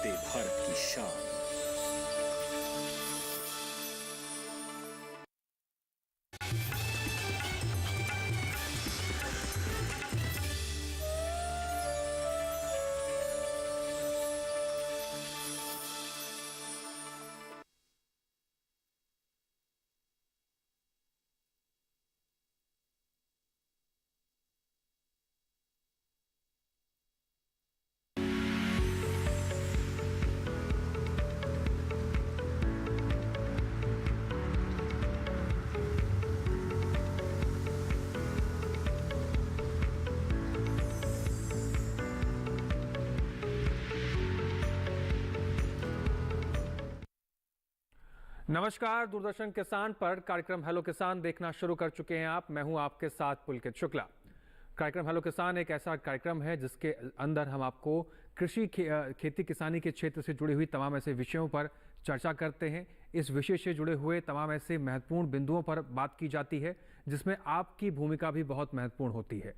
वंदे भारत की शान। नमस्कार, दूरदर्शन किसान पर कार्यक्रम हेलो किसान देखना शुरू कर चुके हैं आप। मैं हूं आपके साथ पुलकित शुक्ला। कार्यक्रम हेलो किसान एक ऐसा कार्यक्रम है जिसके अंदर हम आपको कृषि खेती किसानी के क्षेत्र से जुड़ी हुई तमाम ऐसे विषयों पर चर्चा करते हैं। इस विषय से जुड़े हुए तमाम ऐसे महत्वपूर्ण बिंदुओं पर बात की जाती है जिसमें आपकी भूमिका भी बहुत महत्वपूर्ण होती है।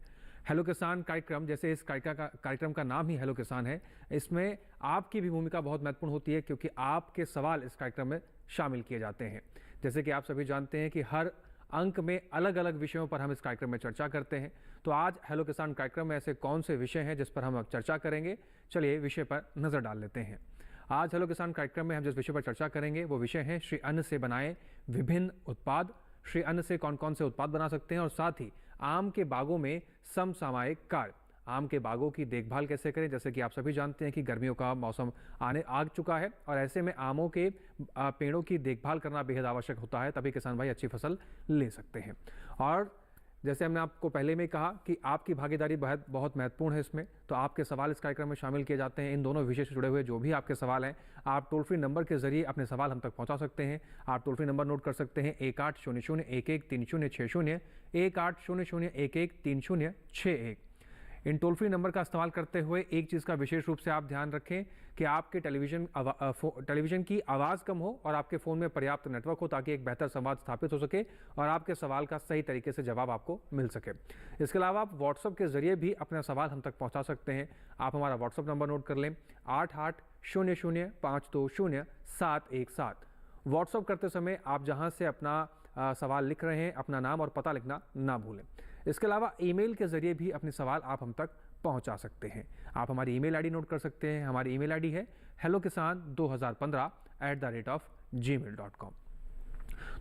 हेलो किसान कार्यक्रम, जैसे इस कार्यक्रम का नाम ही हेलो किसान है, इसमें आपकी भी भूमिका बहुत महत्वपूर्ण होती है क्योंकि आपके सवाल इस कार्यक्रम में शामिल किए जाते हैं। जैसे कि आप सभी जानते हैं कि हर अंक में अलग अलग विषयों पर हम इस कार्यक्रम में चर्चा करते हैं। तो आज हेलो किसान कार्यक्रम में ऐसे कौन से विषय हैं जिस पर हम अब चर्चा करेंगे, चलिए विषय पर नजर डाल लेते हैं। आज हेलो किसान कार्यक्रम में हम जिस विषय पर चर्चा करेंगे वो विषय है श्री अन्न से बनाए विभिन्न उत्पाद। श्री अन्न से कौन कौन से उत्पाद बना सकते हैं और साथ ही आम के बागों में समसामयिक कार्य, आम के बागों की देखभाल कैसे करें। जैसे कि आप सभी जानते हैं कि गर्मियों का मौसम आ चुका है और ऐसे में आमों के पेड़ों की देखभाल करना बेहद आवश्यक होता है, तभी किसान भाई अच्छी फसल ले सकते हैं। और जैसे हमने आपको पहले में कहा कि आपकी भागीदारी बहुत महत्वपूर्ण है इसमें, तो आपके सवाल इस कार्यक्रम में शामिल किए जाते हैं। इन दोनों विषय से जुड़े हुए जो भी आपके सवाल हैं, आप टोल फ्री नंबर के जरिए अपने सवाल हम तक पहुंचा सकते हैं। आप टोल फ्री नंबर नोट कर सकते हैं 1800113060, 1800113061। इन टोल फ्री नंबर का इस्तेमाल करते हुए एक चीज़ का विशेष रूप से आप ध्यान रखें कि आपके टेलीविज़न की आवाज़ कम हो और आपके फ़ोन में पर्याप्त नेटवर्क हो, ताकि एक बेहतर संवाद स्थापित हो सके और आपके सवाल का सही तरीके से जवाब आपको मिल सके। इसके अलावा आप व्हाट्सएप के जरिए भी अपना सवाल हम तक पहुंचा सकते हैं। आप हमारा व्हाट्सएप नंबर नोट कर लें 8800052717। व्हाट्सएप करते समय आप जहां से अपना सवाल लिख रहे हैं अपना नाम और पता लिखना ना भूलें। इसके अलावा ईमेल के जरिए भी अपने सवाल आप हम तक पहुंचा सकते हैं। आप हमारी ईमेल आईडी नोट कर सकते हैं। हमारी ईमेल आईडी है hellokisan2015@gmail.com।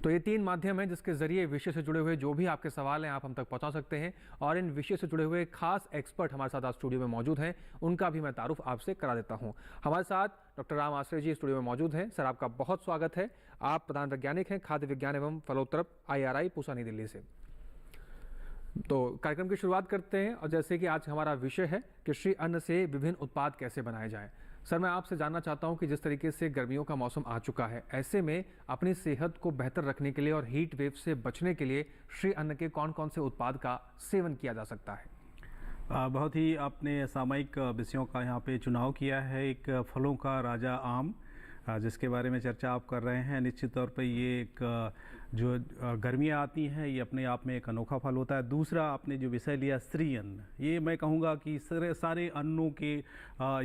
तो ये तीन माध्यम हैं जिसके जरिए विषय से जुड़े हुए जो भी आपके सवाल हैं आप हम तक पहुंचा सकते हैं। और इन विषय से जुड़े हुए खास एक्सपर्ट हमारे साथ आज स्टूडियो में मौजूद हैं, उनका भी मैं तारुफ आपसे करा देता हूं। हमारे साथ डॉक्टर राम आश्रय जी स्टूडियो में मौजूद हैं। सर, आपका बहुत स्वागत है। आप प्रधान वैज्ञानिक हैं खाद्य विज्ञान एवं फलोत्तर IRI पूसा नई दिल्ली से। तो कार्यक्रम की शुरुआत करते हैं और जैसे कि आज हमारा विषय है कि श्री अन्न से विभिन्न उत्पाद कैसे बनाए जाएं। सर, मैं आपसे जानना चाहता हूं कि जिस तरीके से गर्मियों का मौसम आ चुका है, ऐसे में अपनी सेहत को बेहतर रखने के लिए और हीट वेव से बचने के लिए श्री अन्न के कौन कौन से उत्पाद का सेवन किया जा सकता है? बहुत ही आपने सामयिक विषयों का यहाँ पे चुनाव किया है। एक फलों का राजा आम, जिसके बारे में चर्चा आप कर रहे हैं। निश्चित तौर पे ये एक जो गर्मियाँ आती हैं ये अपने आप में एक अनोखा फल होता है। दूसरा आपने जो विषय लिया श्री अन्न, ये मैं कहूँगा कि सारे अन्नों के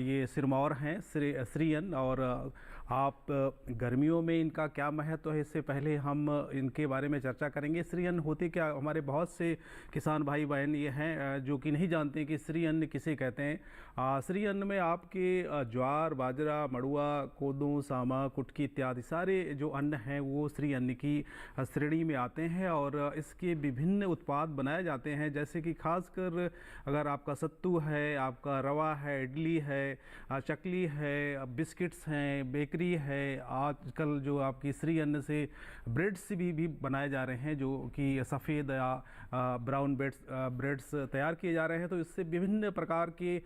ये सिरमौर हैं श्री अन्न। और आप गर्मियों में इनका क्या महत्व है, इससे पहले हम इनके बारे में चर्चा करेंगे। श्री अन्न होते क्या, हमारे बहुत से किसान भाई बहन ये हैं जो कि नहीं जानते कि श्री अन्न किसे कहते हैं। श्री अन्न में आपके ज्वार, बाजरा, मड़ुआ, कोदो, सामा, कुटकी इत्यादि सारे जो अन्न हैं वो श्री अन्न की श्रेणी में आते हैं और इसके विभिन्न उत्पाद बनाए जाते हैं। जैसे कि खासकर अगर आपका सत्तू है, आपका रवा है, इडली है, चकली है, बिस्किट्स हैं, बेकरी है। आजकल जो आपकी श्री अन्न से ब्रेड्स भी बनाए जा रहे हैं, जो कि सफ़ेद या ब्राउन ब्रेड्स तैयार किए जा रहे हैं। तो इससे विभिन्न प्रकार के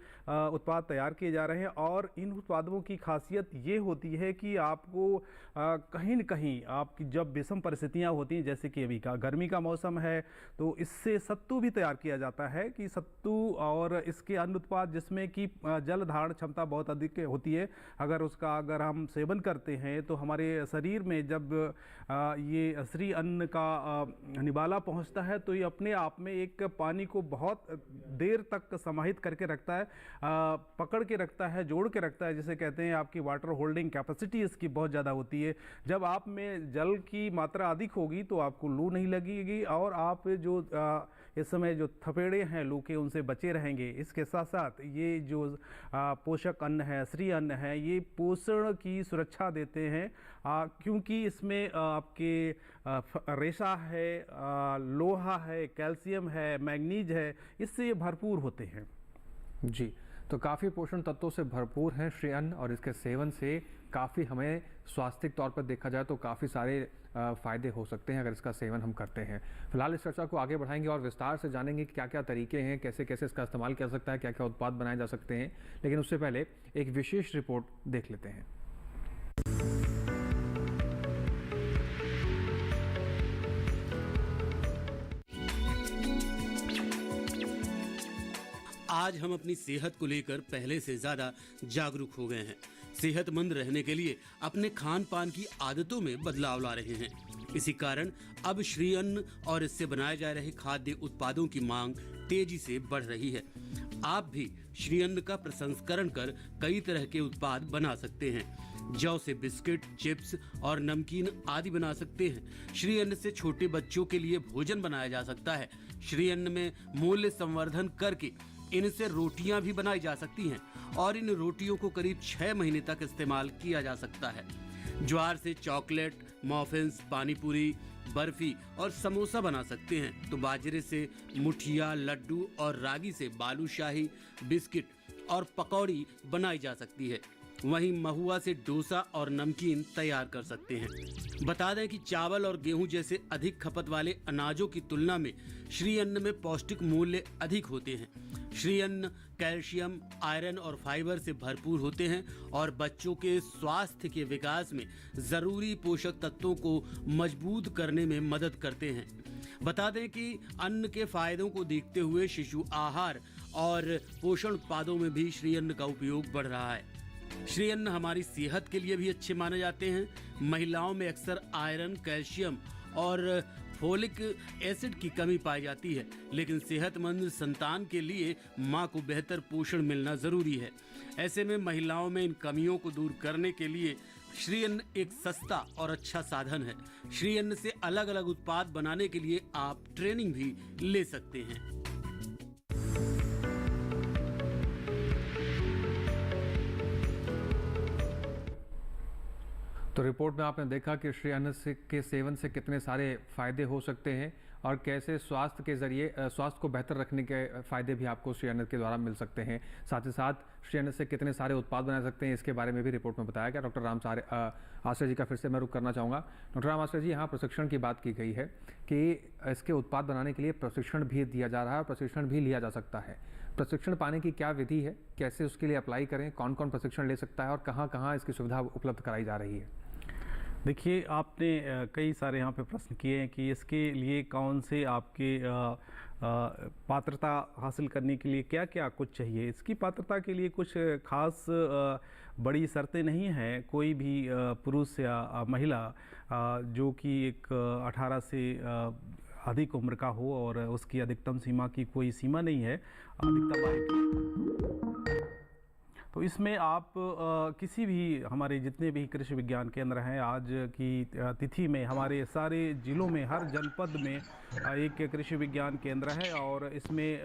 उत्पाद तैयार किए जा रहे हैं और इन उत्पादों की खासियत ये होती है कि आपको कहीं न कहीं आपकी जब विषम परिस्थितियां होती हैं, जैसे कि अभी का गर्मी का मौसम है, तो इससे सत्तू भी तैयार किया जाता है कि सत्तू और इसके अन्य उत्पाद जिसमें कि जल धारण क्षमता बहुत अधिक होती है। अगर हम सेवन करते हैं तो हमारे शरीर में जब ये श्री अन्न का निवाला पहुंचता है तो ये अपने आप में एक पानी को बहुत देर तक समाहित करके रखता है, पकड़ के रखता है, जोड़ के रखता है, जिसे कहते हैं आपकी वाटर होल्डिंग कैपेसिटी इसकी बहुत ज़्यादा होती है। जब आप में जल की मात्रा अधिक होगी तो आपको लू नहीं लगेगी और आप जो इस समय जो थपेड़े हैं लू के उनसे बचे रहेंगे। इसके साथ साथ ये जो पोषक अन्न है, श्री अन्न है, ये पोषण की सुरक्षा देते हैं क्योंकि इसमें आपके रेशा है, लोहा है, कैल्शियम है, मैग्नीज है, इससे ये भरपूर होते हैं। जी, तो काफ़ी पोषण तत्वों से भरपूर हैं श्री अन्न और इसके सेवन से काफ़ी हमें स्वास्थ्यिक तौर पर देखा जाए तो काफ़ी सारे फ़ायदे हो सकते हैं अगर इसका सेवन हम करते हैं। फिलहाल इस चर्चा को आगे बढ़ाएंगे और विस्तार से जानेंगे कि क्या क्या तरीके हैं, कैसे कैसे इसका इस्तेमाल किया जा सकता है, क्या क्या उत्पाद बनाए जा सकते हैं। लेकिन उससे पहले एक विशेष रिपोर्ट देख लेते हैं। आज हम अपनी सेहत को लेकर पहले से ज्यादा जागरूक हो गए हैं। सेहतमंद रहने के लिए अपने खान पान की आदतों में बदलाव ला रहे हैं। इसी कारण अब श्री अन्न और इससे बनाए जा रहे खाद्य उत्पादों की मांग तेजी से बढ़ रही है। आप भी श्री अन्न का प्रसंस्करण कर कई तरह के उत्पाद बना सकते हैं। जौ से बिस्किट, चिप्स और नमकीन आदि बना सकते हैं। श्री अन्न से छोटे बच्चों के लिए भोजन बनाया जा सकता है। श्री अन्न में मूल्य संवर्धन करके इनसे रोटियां भी बनाई जा सकती हैं और इन रोटियों को करीब 6 महीने तक इस्तेमाल किया जा सकता है। ज्वार से चॉकलेट, मॉफिन्स, पानीपुरी, बर्फी और समोसा बना सकते हैं तो बाजरे से मुठिया, लड्डू और रागी से बालूशाही, बिस्किट और पकौड़ी बनाई जा सकती है। वहीं महुआ से डोसा और नमकीन तैयार कर सकते हैं। बता दें कि चावल और गेहूं जैसे अधिक खपत वाले अनाजों की तुलना में श्री अन्न में पौष्टिक मूल्य अधिक होते हैं। श्री अन्न कैल्शियम, आयरन और फाइबर से भरपूर होते हैं और बच्चों के स्वास्थ्य के विकास में जरूरी पोषक तत्वों को मजबूत करने में मदद करते हैं। बता दें कि अन्न के फायदों को देखते हुए शिशु आहार और पोषण उत्पादों में भी श्री अन्न का उपयोग बढ़ रहा है। श्री अन्न हमारी सेहत के लिए भी अच्छे माने जाते हैं। महिलाओं में अक्सर आयरन, कैल्शियम और फोलिक एसिड की कमी पाई जाती है, लेकिन सेहतमंद संतान के लिए मां को बेहतर पोषण मिलना जरूरी है। ऐसे में महिलाओं में इन कमियों को दूर करने के लिए श्री अन्न एक सस्ता और अच्छा साधन है। श्री अन्न से अलग अलग उत्पाद बनाने के लिए आप ट्रेनिंग भी ले सकते हैं। तो रिपोर्ट में आपने देखा कि श्री अन्न के सेवन से कितने सारे फायदे हो सकते हैं और कैसे स्वास्थ्य के जरिए स्वास्थ्य को बेहतर रखने के फायदे भी आपको श्री अन्न के द्वारा मिल सकते हैं। साथ ही साथ श्री अन्न से कितने सारे उत्पाद बना सकते हैं, इसके बारे में भी रिपोर्ट में बताया गया। डॉक्टर राम आश्रय जी का फिर से मैं रुख करना चाहूँगा। डॉक्टर राम आश्रय जी, यहाँ प्रशिक्षण की बात की गई है कि इसके उत्पाद बनाने के लिए प्रशिक्षण भी दिया जा रहा है और प्रशिक्षण भी लिया जा सकता है। प्रशिक्षण पाने की क्या विधि है, कैसे उसके लिए अप्लाई करें, कौन कौन प्रशिक्षण ले सकता है और कहाँ कहाँ इसकी सुविधा उपलब्ध कराई जा रही है? देखिए, आपने कई सारे यहाँ पे प्रश्न किए हैं कि इसके लिए कौन से आपके पात्रता हासिल करने के लिए क्या क्या कुछ चाहिए। इसकी पात्रता के लिए कुछ खास बड़ी शर्तें नहीं हैं। कोई भी पुरुष या महिला जो कि एक 18 से अधिक उम्र का हो और उसकी अधिकतम सीमा की कोई सीमा नहीं है, अधिकतम आयु की। तो इसमें आप किसी भी हमारे जितने भी कृषि विज्ञान केंद्र हैं, आज की तिथि में हमारे सारे जिलों में हर जनपद में एक कृषि विज्ञान केंद्र है और इसमें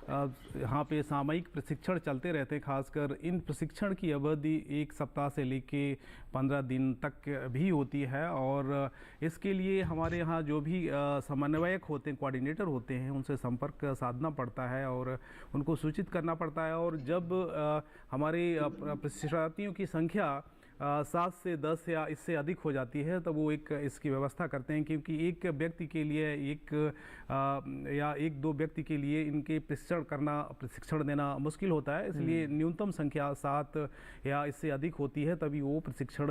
यहाँ पे सामयिक प्रशिक्षण चलते रहते हैं। खासकर इन प्रशिक्षण की अवधि 1 सप्ताह से लेके 15 दिन तक भी होती है और इसके लिए हमारे यहाँ जो भी समन्वयक होते हैं, कोऑर्डिनेटर होते हैं, उनसे संपर्क साधना पड़ता है और उनको सूचित करना पड़ता है। और जब हमारे प्रशिक्षणार्थियों की संख्या 7 से 10 या इससे अधिक हो जाती है तब वो एक इसकी व्यवस्था करते हैं, क्योंकि एक व्यक्ति के लिए या 1-2 व्यक्ति के लिए इनके प्रशिक्षण देना मुश्किल होता है। इसलिए न्यूनतम संख्या 7 या इससे अधिक होती है तभी वो प्रशिक्षण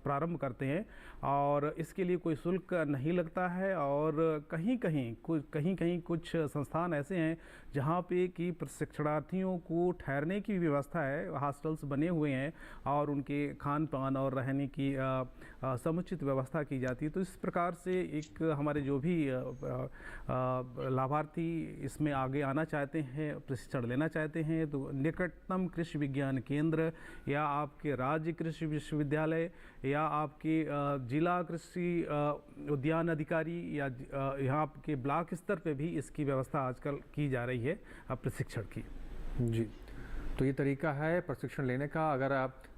प्रारंभ करते हैं और इसके लिए कोई शुल्क नहीं लगता है। और कहीं कहीं कुछ संस्थान ऐसे हैं जहाँ पे कि प्रशिक्षणार्थियों को ठहरने की व्यवस्था है, हॉस्टल्स बने हुए हैं और उनके खान खान पान और रहने की समुचित व्यवस्था की जाती है। तो इस प्रकार से एक हमारे जो भी लाभार्थी इसमें आगे आना चाहते हैं, प्रशिक्षण लेना चाहते हैं, तो निकटतम कृषि विज्ञान केंद्र या आपके राज्य कृषि विश्वविद्यालय या आपके जिला कृषि उद्यान अधिकारी या यहाँ के ब्लॉक स्तर पे भी इसकी व्यवस्था आजकल की जा रही है प्रशिक्षण की। जी, तो ये तरीका है प्रशिक्षण लेने का। अगर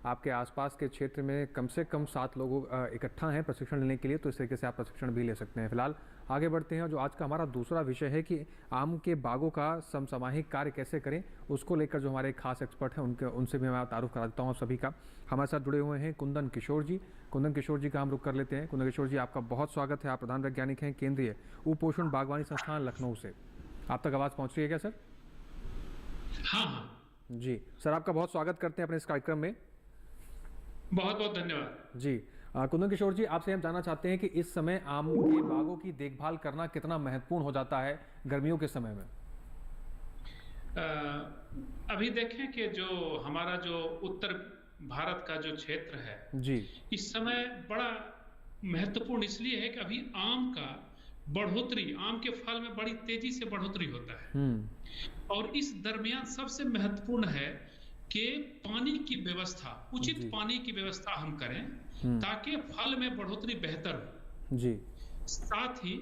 आपके आसपास के क्षेत्र में कम से कम 7 लोग इकट्ठा हैं प्रशिक्षण लेने के लिए, तो इस तरीके से आप प्रशिक्षण भी ले सकते हैं। फिलहाल आगे बढ़ते हैं। जो आज का हमारा दूसरा विषय है कि आम के बागों का समसामयिक कार्य कैसे करें, उसको लेकर जो हमारे खास एक्सपर्ट हैं उनसे भी मैं तारुफ करा देता हूँ सभी का। हमारे साथ जुड़े हुए हैं कुंदन किशोर जी। कुंदन किशोर जी का हम रुख कर लेते हैं। कुंदन किशोर जी, आपका बहुत स्वागत है। आप प्रधान वैज्ञानिक हैं केंद्रीय उपोषण बागवानी संस्थान लखनऊ से। आप तक आवाज़ पहुँच रही है क्या सर? हाँ जी सर, आपका बहुत स्वागत करते हैं अपने इस कार्यक्रम में। बहुत बहुत धन्यवाद जी कुंदन किशोर जी, आपसे हम जानना चाहते हैं कि इस समय आम के बागों की देखभाल करना कितना महत्वपूर्ण हो जाता है गर्मियों के समय में? अभी देखें कि जो हमारा जो उत्तर भारत का जो क्षेत्र है जी, इस समय बड़ा महत्वपूर्ण इसलिए है कि अभी आम का बढ़ोतरी, आम के फल में बड़ी तेजी से बढ़ोतरी होता है। और इस दरमियान सबसे महत्वपूर्ण है कि पानी की व्यवस्था, उचित पानी की व्यवस्था हम करें ताकि फल में बढ़ोतरी बेहतर हो। जी, साथ ही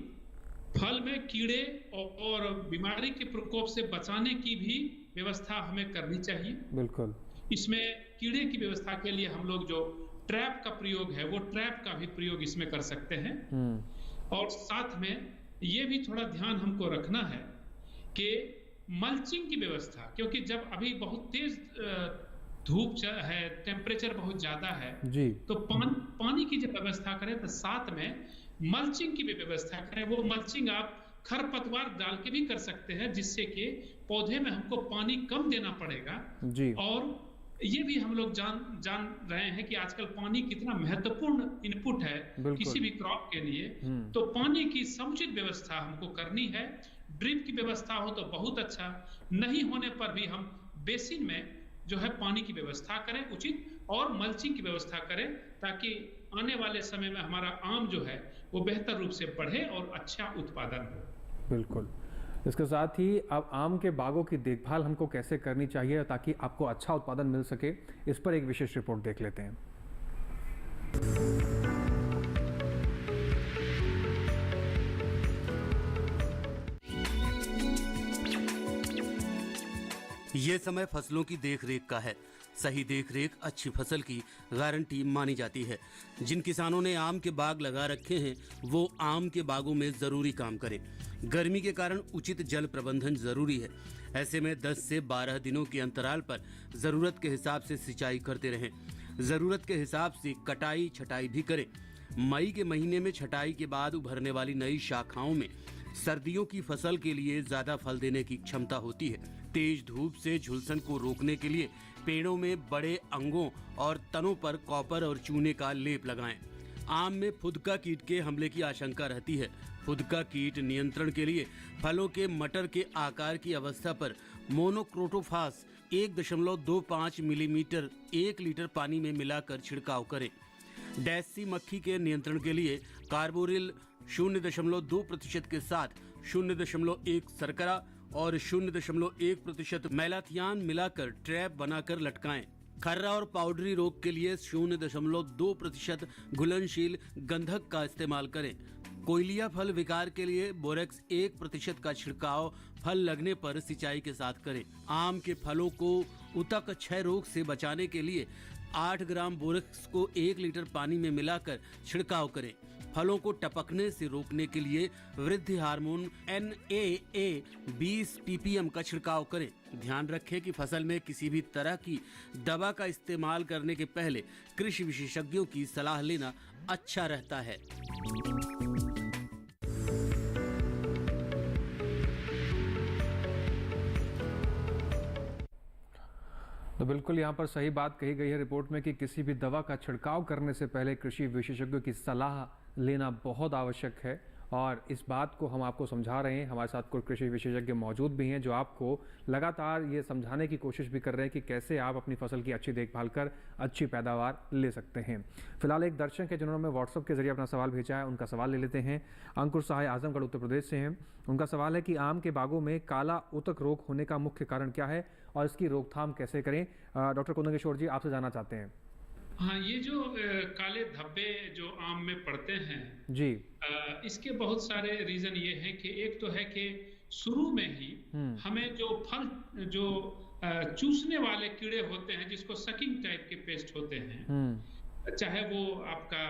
फल में कीड़े और बीमारी के प्रकोप से बचाने की भी व्यवस्था हमें करनी चाहिए। बिल्कुल। इसमें कीड़े की व्यवस्था के लिए हम लोग जो ट्रैप का प्रयोग है, वो ट्रैप का भी प्रयोग इसमें कर सकते हैं। और साथ में ये भी थोड़ा ध्यान हमको रखना है कि मल्चिंग की व्यवस्था, क्योंकि जब अभी बहुत तेज धूप है, टेम्परेचर बहुत ज्यादा है जी, तो पानी की जब व्यवस्था करें तो साथ में मल्चिंग की भी व्यवस्था करें। वो मल्चिंग आप खरपतवार डाल के भी कर सकते हैं, जिससे कि पौधे में हमको पानी कम देना पड़ेगा जी। और ये भी हम लोग जान रहे हैं कि आजकल पानी कितना महत्वपूर्ण इनपुट है किसी भी क्रॉप के लिए। तो पानी की समुचित व्यवस्था हमको करनी है। ड्रिप की व्यवस्था हो तो बहुत अच्छा, नहीं होने पर भी हम बेसिन में जो है पानी की व्यवस्था करें उचित, और मल्चिंग की व्यवस्था करें ताकि आने वाले समय में हमारा आम जो है वो बेहतर रूप से बढ़े और अच्छा उत्पादन हो। बिल्कुल। इसके साथ ही अब आम के बागों की देखभाल हमको कैसे करनी चाहिए ताकि आपको अच्छा उत्पादन मिल सके, इस पर एक विशेष रिपोर्ट देख लेते हैं। ये समय फसलों की देखरेख का है। सही देखरेख अच्छी फसल की गारंटी मानी जाती है। जिन किसानों ने आम के बाग लगा रखे हैं वो आम के बागों में जरूरी काम करें। गर्मी के कारण उचित जल प्रबंधन जरूरी है। ऐसे में 10 से 12 दिनों के अंतराल पर जरूरत के हिसाब से सिंचाई करते रहें। जरूरत के हिसाब से कटाई छटाई भी करें। मई के महीने में छटाई के बाद उभरने वाली नई शाखाओं में सर्दियों की फसल के लिए ज्यादा फल देने की क्षमता होती है। तेज धूप से झुलसन को रोकने के लिए पेड़ों में बड़े अंगों और तनों पर कॉपर और चूने का लेप लगाएं। आम में फुदका कीट के हमले की आशंका रहती है। फुदका कीट नियंत्रण के लिए फलों के मटर के आकार की अवस्था पर मोनोक्रोटोफास 1.25 मिलीमीटर 1 लीटर पानी में मिलाकर छिड़काव करें। डैसी मक्खी के नियंत्रण के लिए कार्बोरिल 0.2% के साथ 0.1 शर्करा और 0.1% मैलाथियान मिलाकर ट्रैप बनाकर लटकाएं। खर्रा और पाउडरी रोग के लिए 0.2% घुलनशील गंधक का इस्तेमाल करें। कोयलिया फल विकार के लिए बोरेक्स 1% का छिड़काव फल लगने पर सिंचाई के साथ करें। आम के फलों को उतक क्षय रोग से बचाने के लिए 8 ग्राम बोरेक्स को 1 लीटर पानी में मिलाकर छिड़काव करें। फलों को टपकने से रोकने के लिए वृद्धि हार्मोन NAA 20 ppm का छिड़काव करें। ध्यान रखें कि फसल में किसी भी तरह की दवा का इस्तेमाल करने के पहले कृषि विशेषज्ञों की सलाह लेना अच्छा रहता है। तो बिल्कुल यहाँ पर सही बात कही गई है रिपोर्ट में कि किसी भी दवा का छिड़काव करने से पहले कृषि विशेषज्ञों की सलाह लेना बहुत आवश्यक है। और इस बात को हम आपको समझा रहे हैं। हमारे साथ कुछ कृषि विशेषज्ञ मौजूद भी हैं जो आपको लगातार ये समझाने की कोशिश भी कर रहे हैं कि कैसे आप अपनी फसल की अच्छी देखभाल कर अच्छी पैदावार ले सकते हैं। फिलहाल एक दर्शक है जिन्होंने व्हाट्सएप के जरिए अपना सवाल भेजा है, उनका सवाल ले लेते हैं। अंकुर सहाय आजमगढ़ उत्तर प्रदेश से हैं। उनका सवाल है कि आम के बागों में काला उतक रोग होने का मुख्य कारण क्या है और इसकी रोकथाम कैसे करें। डॉक्टर कुंदन किशोर जी आपसे जानना चाहते हैं। हाँ, ये जो काले धब्बे जो आम में पड़ते हैं जी, इसके बहुत सारे रीजन ये हैं कि एक तो है कि शुरू में ही हमें जो फल जो चूसने वाले कीड़े होते हैं, जिसको सकिंग टाइप के पेस्ट होते हैं, चाहे वो आपका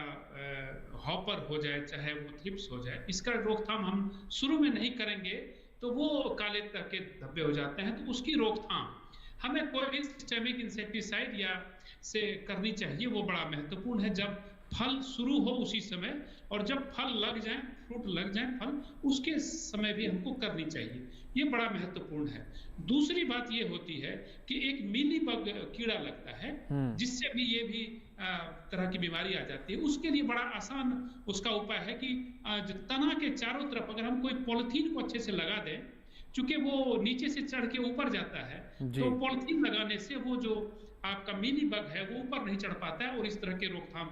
हॉपर हो जाए चाहे वो थ्रिप्स हो जाए, इसका रोकथाम हम शुरू में नहीं करेंगे तो वो काले तरह के धब्बे हो जाते हैं। तो उसकी रोकथाम हमें कोई भी सिस्टेमिक इंसेक्टिसाइड या से करनी चाहिए, वो बड़ा महत्वपूर्ण है। जब फल शुरू हो उसी समय, और जब फल लग जाए, फ्रूट लग जाए फल, उसके समय भी हमको करनी चाहिए, ये बड़ा महत्वपूर्ण है। दूसरी बात ये होती है कि एक मीली बग कीड़ा लगता है, जिससे भी ये भी तरह की बीमारी आ जाती है। उसके लिए बड़ा आसान उसका उपाय है कि तना के चारों तरफ अगर हम कोई पॉलिथीन को अच्छे से लगा दें, चूंकि वो नीचे से चढ़ के ऊपर जाता है, तो पॉलिथीन लगाने से वो जो आपका मिनी बग है वो ऊपर नहीं चढ़ पाता है, और इस तरह के रोकथाम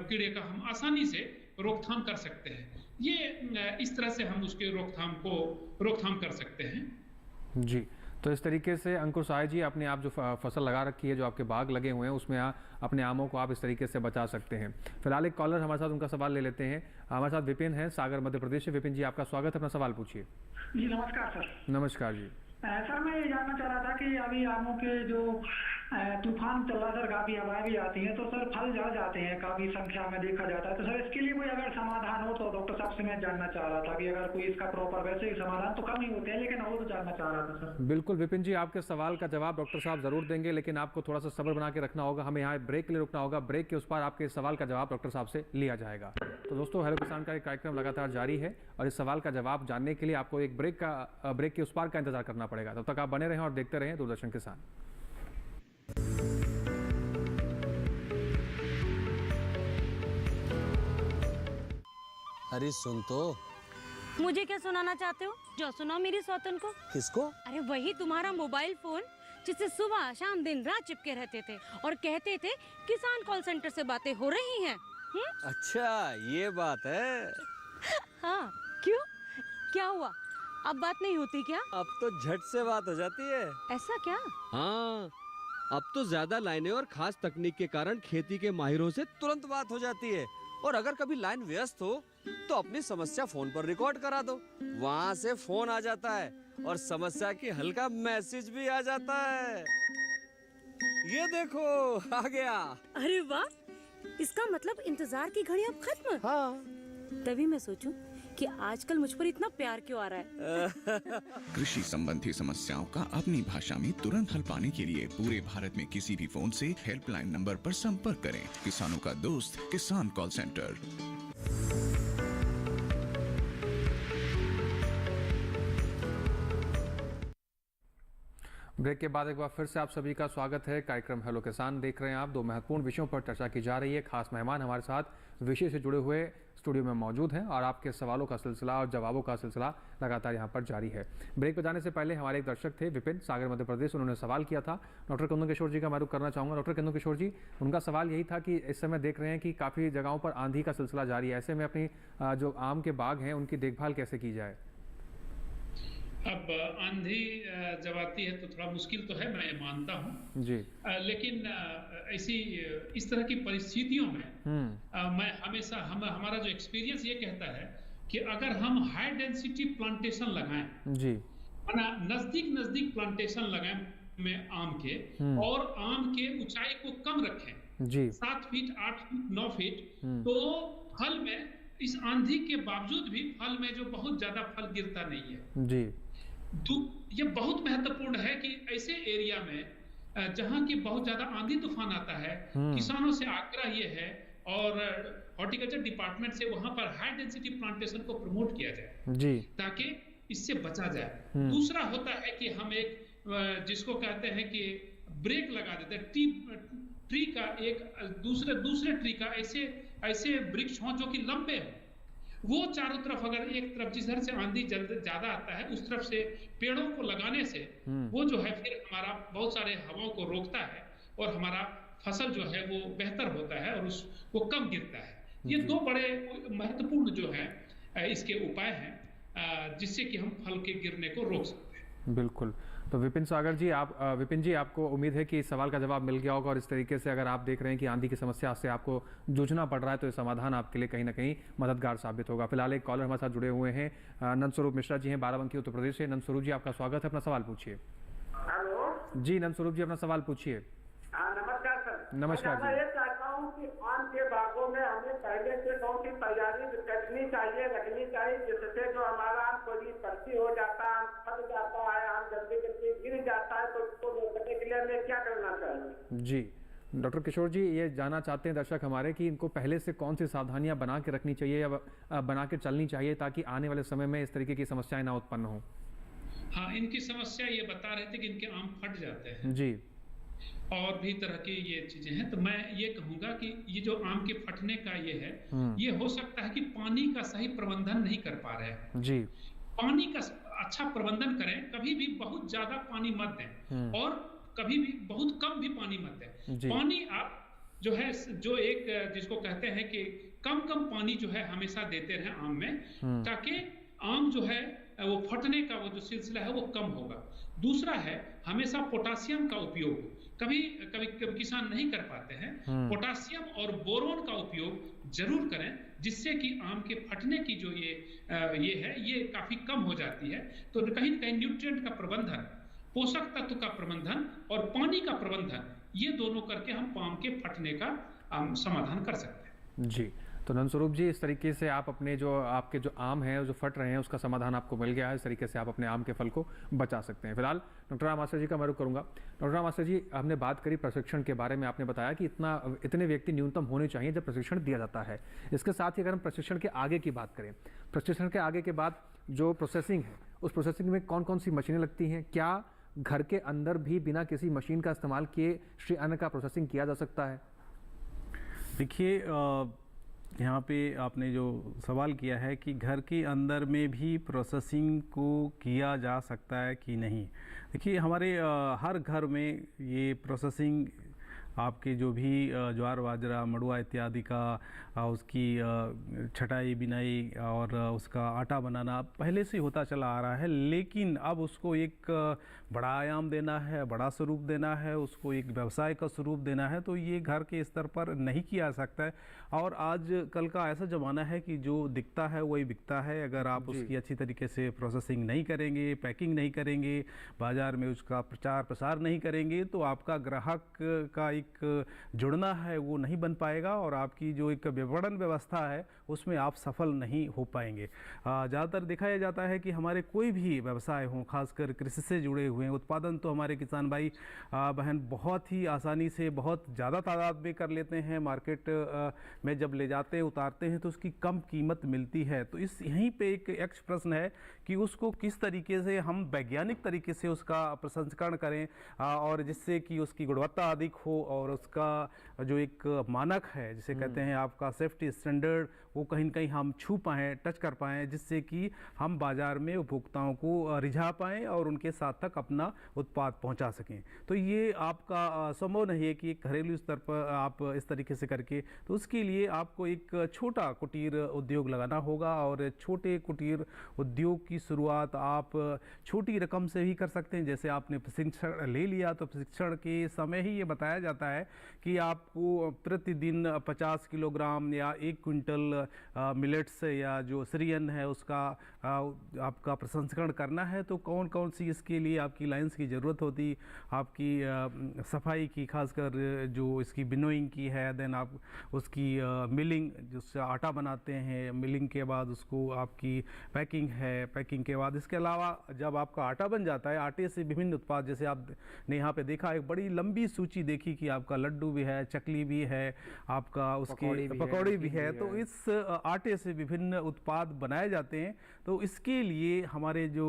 कीड़े का हम आसानी से रोकथाम कर सकते हैं। ये इस तरह से हम उसके रोकथाम कर सकते हैं। जी, तो इस तरीके से अंकुर सहाय जी अपने आप जो फसल लगा रखी है, जो आपके बाग लगे हुए हैं, उसमें अपने आमों को आप इस तरीके से बचा सकते हैं। फिलहाल एक कॉलर हमारे साथ, उनका सवाल ले लेते हैं। हमारे साथ विपिन है, सागर मध्य प्रदेश से। विपिन जी आपका स्वागत है, अपना सवाल पूछिए। जी नमस्कार सर। नमस्कार जी। सर मैं ये जानना चाह रहा था कि अभी आमों के जो तूफान चल रहा सर, काफी हवाएं भी आती हैं, तो सर फल झड़ जाते हैं, काफी संख्या में देखा जाता है। तो सर इसके लिए कोई अगर समाधान हो तो डॉक्टर साहब से मैं जानना चाह रहा था कि अगर कोई इसका प्रॉपर, वैसे ही समाधान तो कम ही होते हैं लेकिन हो तो जानना चाह रहा था सर। बिल्कुल विपिन जी, आपके सवाल का जवाब डॉक्टर साहब जरूर देंगे, लेकिन आपको थोड़ा सा सब्र बना के रखना होगा। हमें यहाँ ब्रेक के लिए रुकना होगा। ब्रेक के उस पार आपके सवाल का जवाब डॉक्टर साहब से लिया जाएगा। तो दोस्तों, हेलो किसान का कार्यक्रम लगातार जारी है और इस सवाल का जवाब जानने के लिए आपको एक ब्रेक के उस पार का इंतजार करना पड़ेगा। तब तक आप बने रहें और देखते रहें दूरदर्शन किसान। अरे सुन तो। मुझे क्या सुनाना चाहते हो? जो सुनाओ मेरी सौतन को। किसको? अरे वही तुम्हारा मोबाइल फोन, जिससे सुबह शाम दिन रात चिपके रहते थे और कहते थे किसान कॉल सेंटर से बातें हो रही हैं। अच्छा ये बात है। हाँ, क्यों, क्या हुआ? अब बात नहीं होती क्या? अब तो झट से बात हो जाती है। ऐसा क्या? हाँ, अब तो ज्यादा लाइनें और खास तकनीक के कारण खेती के माहिरों से तुरंत बात हो जाती है। और अगर कभी लाइन व्यस्त हो तो अपनी समस्या फोन पर रिकॉर्ड करा दो, वहाँ से फोन आ जाता है और समस्या की हल का मैसेज भी आ जाता है। ये देखो आ गया। अरे वाह, इसका मतलब इंतजार की घड़ी अब खत्म। हाँ, तभी मैं सोचूं कि आजकल मुझ पर इतना प्यार क्यों आ रहा है। कृषि संबंधी समस्याओं का अपनी भाषा में तुरंत हल पाने के लिए पूरे भारत में किसी भी फोन से हेल्पलाइन नंबर पर संपर्क करें। किसानों का दोस्त किसान कॉल सेंटर। ब्रेक के बाद एक बार फिर से आप सभी का स्वागत है। कार्यक्रम हेलो किसान देख रहे हैं आप। 2 महत्वपूर्ण विषयों पर चर्चा की जा रही है। खास मेहमान हमारे साथ विषय से जुड़े हुए स्टूडियो में मौजूद हैं और आपके सवालों का सिलसिला और जवाबों का सिलसिला लगातार यहाँ पर जारी है। ब्रेक पर जाने से पहले हमारे एक दर्शक थे विपिन, सागर मध्य प्रदेश, उन्होंने सवाल किया था। डॉक्टर कुंदन किशोर जी का मैं रुख करना चाहूँगा। डॉक्टर कुंदन किशोर जी, उनका सवाल यही था कि इस समय देख रहे हैं कि काफ़ी जगहों पर आंधी का सिलसिला जारी है, ऐसे में अपनी जो आम के बाग हैं उनकी देखभाल कैसे की जाए? अब आंधी जब आती है तो थोड़ा मुश्किल तो है, मैं मानता हूँ जी, लेकिन ऐसी इस तरह की परिस्थितियों में मैं हमेशा हमारा जो एक्सपीरियंस ये कहता है कि अगर हम हाई डेंसिटी प्लांटेशन लगाएं जी, नजदीक प्लांटेशन लगाएं में आम के, और आम के ऊंचाई को कम रखें जी, 7 फीट 8 फीट 9 फीट, तो फल में इस आंधी के बावजूद भी फल में जो बहुत ज्यादा फल गिरता नहीं है जी। ये बहुत महत्वपूर्ण है कि ऐसे एरिया में जहां की बहुत ज्यादा आंधी तूफान आता है, किसानों से आग्रह ये है और हॉर्टिकल्चर डिपार्टमेंट से वहां पर हाई डेंसिटी प्लांटेशन को प्रमोट किया जाए जी, ताकि इससे बचा जाए। दूसरा होता है कि हम एक जिसको कहते हैं कि ब्रेक लगा देते हैं, ट्री का एक दूसरे ट्री का ऐसे वृक्ष हों जो कि लंबे हों, वो चारों तरफ अगर एक तरफ जिस तरह से आंधी ज्यादा आता है उस तरफ से पेड़ों को लगाने से वो जो है फिर हमारा बहुत सारे हवाओं को रोकता है और हमारा फसल जो है वो बेहतर होता है और वो कम गिरता है। ये दो बड़े महत्वपूर्ण जो है इसके उपाय हैं जिससे कि हम फल के गिरने को रोक सकते हैं। बिल्कुल। तो विपिन सागर जी, विपिन जी, आपको उम्मीद है कि इस सवाल का जवाब मिल गया होगा और इस तरीके से अगर आप देख रहे हैं कि आंधी की समस्या से आपको जूझना पड़ रहा है तो ये समाधान आपके लिए कहीं ना कहीं मददगार साबित होगा। फिलहाल एक कॉलर हमारे साथ जुड़े हुए हैं, नंदस्वरूप मिश्रा जी हैं, बाराबंकी उत्तर प्रदेश से। नंदस्वरूप जी, आपका स्वागत है, अपना सवाल पूछिए। हेलो जी नंदस्वरूप जी, अपना सवाल पूछिए। नमस्कार सर। नमस्कार जी। मैं ये चाहता हूँ कि आम के बागों में हमें पहले से कौन सी तैयारी करनी चाहिए, रखनी चाहिए, जिससे जो हमारा आम कोई पत्ती हो जाता है, आम फट जाता है, आम जल्दी जल्दी गिर जाता है, तो उसको रोकने के लिए हमें क्या करना चाहिए? जी डॉक्टर किशोर जी, ये जानना चाहते हैं दर्शक हमारे कि इनको पहले से कौन सी सावधानियां बना के रखनी चाहिए या बना के चलनी चाहिए ताकि आने वाले समय में इस तरीके की समस्याएं ना उत्पन्न हो। हाँ, इनकी समस्या ये बता रहे थे कि इनके आम फट जाते हैं जी, और भी तरह की ये चीजें हैं। तो मैं ये कहूंगा कि ये जो आम के फटने का ये है, ये हो सकता है कि पानी का सही प्रबंधन नहीं कर पा रहे हैं। जी, पानी का अच्छा प्रबंधन करें, कभी भी बहुत ज्यादा पानी मत दें और कभी भी बहुत कम भी पानी मत दें। पानी आप जो है जो एक जिसको कहते हैं कि कम पानी जो है हमेशा देते रहें आम में, ताकि आम जो है वो फटने का वो जो सिलसिला है वो कम होगा। दूसरा है हमेशा पोटासियम का उपयोग, कभी किसान नहीं कर पाते हैं, पोटासियम और बोरोन का उपयोग जरूर करें, जिससे कि आम के फटने की जो ये है ये काफी कम हो जाती है। तो कहीं न कहीं न्यूट्रिएंट का प्रबंधन, पोषक तत्व का प्रबंधन और पानी का प्रबंधन, ये दोनों करके हम आम के फटने का समाधान कर सकते हैं। जी, तो नंदस्वरूप जी, इस तरीके से आप अपने जो आपके जो आम हैं जो फट रहे हैं उसका समाधान आपको मिल गया है। इस तरीके से आप अपने आम के फल को बचा सकते हैं। फिलहाल डॉक्टर राम मास्टर जी का मैं रुख करूंगा। डॉक्टर राम मास्टर जी, हमने बात करी प्रशिक्षण के बारे में, आपने बताया कि इतने व्यक्ति न्यूनतम होने चाहिए जब प्रशिक्षण दिया जाता है। इसके साथ ही अगर हम प्रशिक्षण के आगे की बात करें, प्रशिक्षण के आगे के बाद जो प्रोसेसिंग है, उस प्रोसेसिंग में कौन कौन सी मशीनें लगती हैं? क्या घर के अंदर भी बिना किसी मशीन का इस्तेमाल किए श्री अन्न का प्रोसेसिंग किया जा सकता है? देखिए, यहाँ पे आपने जो सवाल किया है कि घर के अंदर में भी प्रोसेसिंग को किया जा सकता है कि नहीं। देखिए, हमारे हर घर में ये प्रोसेसिंग आपके जो भी ज्वार बाजरा मड़ुआ इत्यादि का उसकी छटाई बिनाई और उसका आटा बनाना पहले से होता चला आ रहा है, लेकिन अब उसको एक बड़ा आयाम देना है, बड़ा स्वरूप देना है, उसको एक व्यवसाय का स्वरूप देना है, तो ये घर के स्तर पर नहीं किया जा सकता है। और आज कल का ऐसा ज़माना है कि जो दिखता है वही बिकता है। अगर आप उसकी अच्छी तरीके से प्रोसेसिंग नहीं करेंगे, पैकिंग नहीं करेंगे, बाज़ार में उसका प्रचार प्रसार नहीं करेंगे, तो आपका ग्राहक का एक जुड़ना है वो नहीं बन पाएगा और आपकी जो एक विपणन व्यवस्था है उसमें आप सफल नहीं हो पाएंगे। ज़्यादातर दिखाया जाता है कि हमारे कोई भी व्यवसाय हों, खासकर कृषि से जुड़े हुए उत्पादन, तो हमारे किसान भाई बहन बहुत ही आसानी से बहुत ज़्यादा तादाद में कर लेते हैं। मार्केट में जब ले जाते हैं, उतारते हैं, तो उसकी कम कीमत मिलती है। तो यहीं पे एक यक्ष प्रश्न है कि उसको किस तरीके से हम वैज्ञानिक तरीके से उसका प्रसंस्करण करें और जिससे कि उसकी गुणवत्ता अधिक हो और उसका जो एक मानक है जिसे कहते हैं आपका सेफ्टी स्टैंडर्ड, वो कहीं न कहीं हम छू पाएँ, टच कर पाएँ, जिससे कि हम बाज़ार में उपभोक्ताओं को रिझा पाएँ और उनके साथ तक अपना उत्पाद पहुंचा सकें। तो ये आपका संभव नहीं है कि एक घरेलू स्तर पर आप इस तरीके से करके, तो उसके लिए आपको एक छोटा कुटीर उद्योग लगाना होगा और छोटे कुटीर उद्योग की शुरुआत आप छोटी रकम से भी कर सकते हैं। जैसे आपने प्रशिक्षण ले लिया तो प्रशिक्षण के समय ही ये बताया जाता है कि आपको प्रतिदिन 50 किलोग्राम या 1 क्विंटल मिलेट्स या जो श्रीअन्न है उसका आपका प्रसंस्करण करना है। तो कौन कौन सी इसके लिए आपकी लाइंस की ज़रूरत होती, आपकी सफाई की, खासकर जो इसकी बिनोइंग की है, देन आप उसकी मिलिंग जिससे आटा बनाते हैं, मिलिंग के बाद उसको आपकी पैकिंग है, पैकिंग के बाद इसके अलावा जब आपका आटा बन जाता है, आटे से विभिन्न उत्पाद, जैसे आपने यहाँ पे देखा एक बड़ी लंबी सूची देखी कि आपका लड्डू भी है, चकली भी है, आपका उसके पकौड़ी भी है। तो इस आटे से विभिन्न उत्पाद बनाए जाते हैं। तो इसके लिए हमारे जो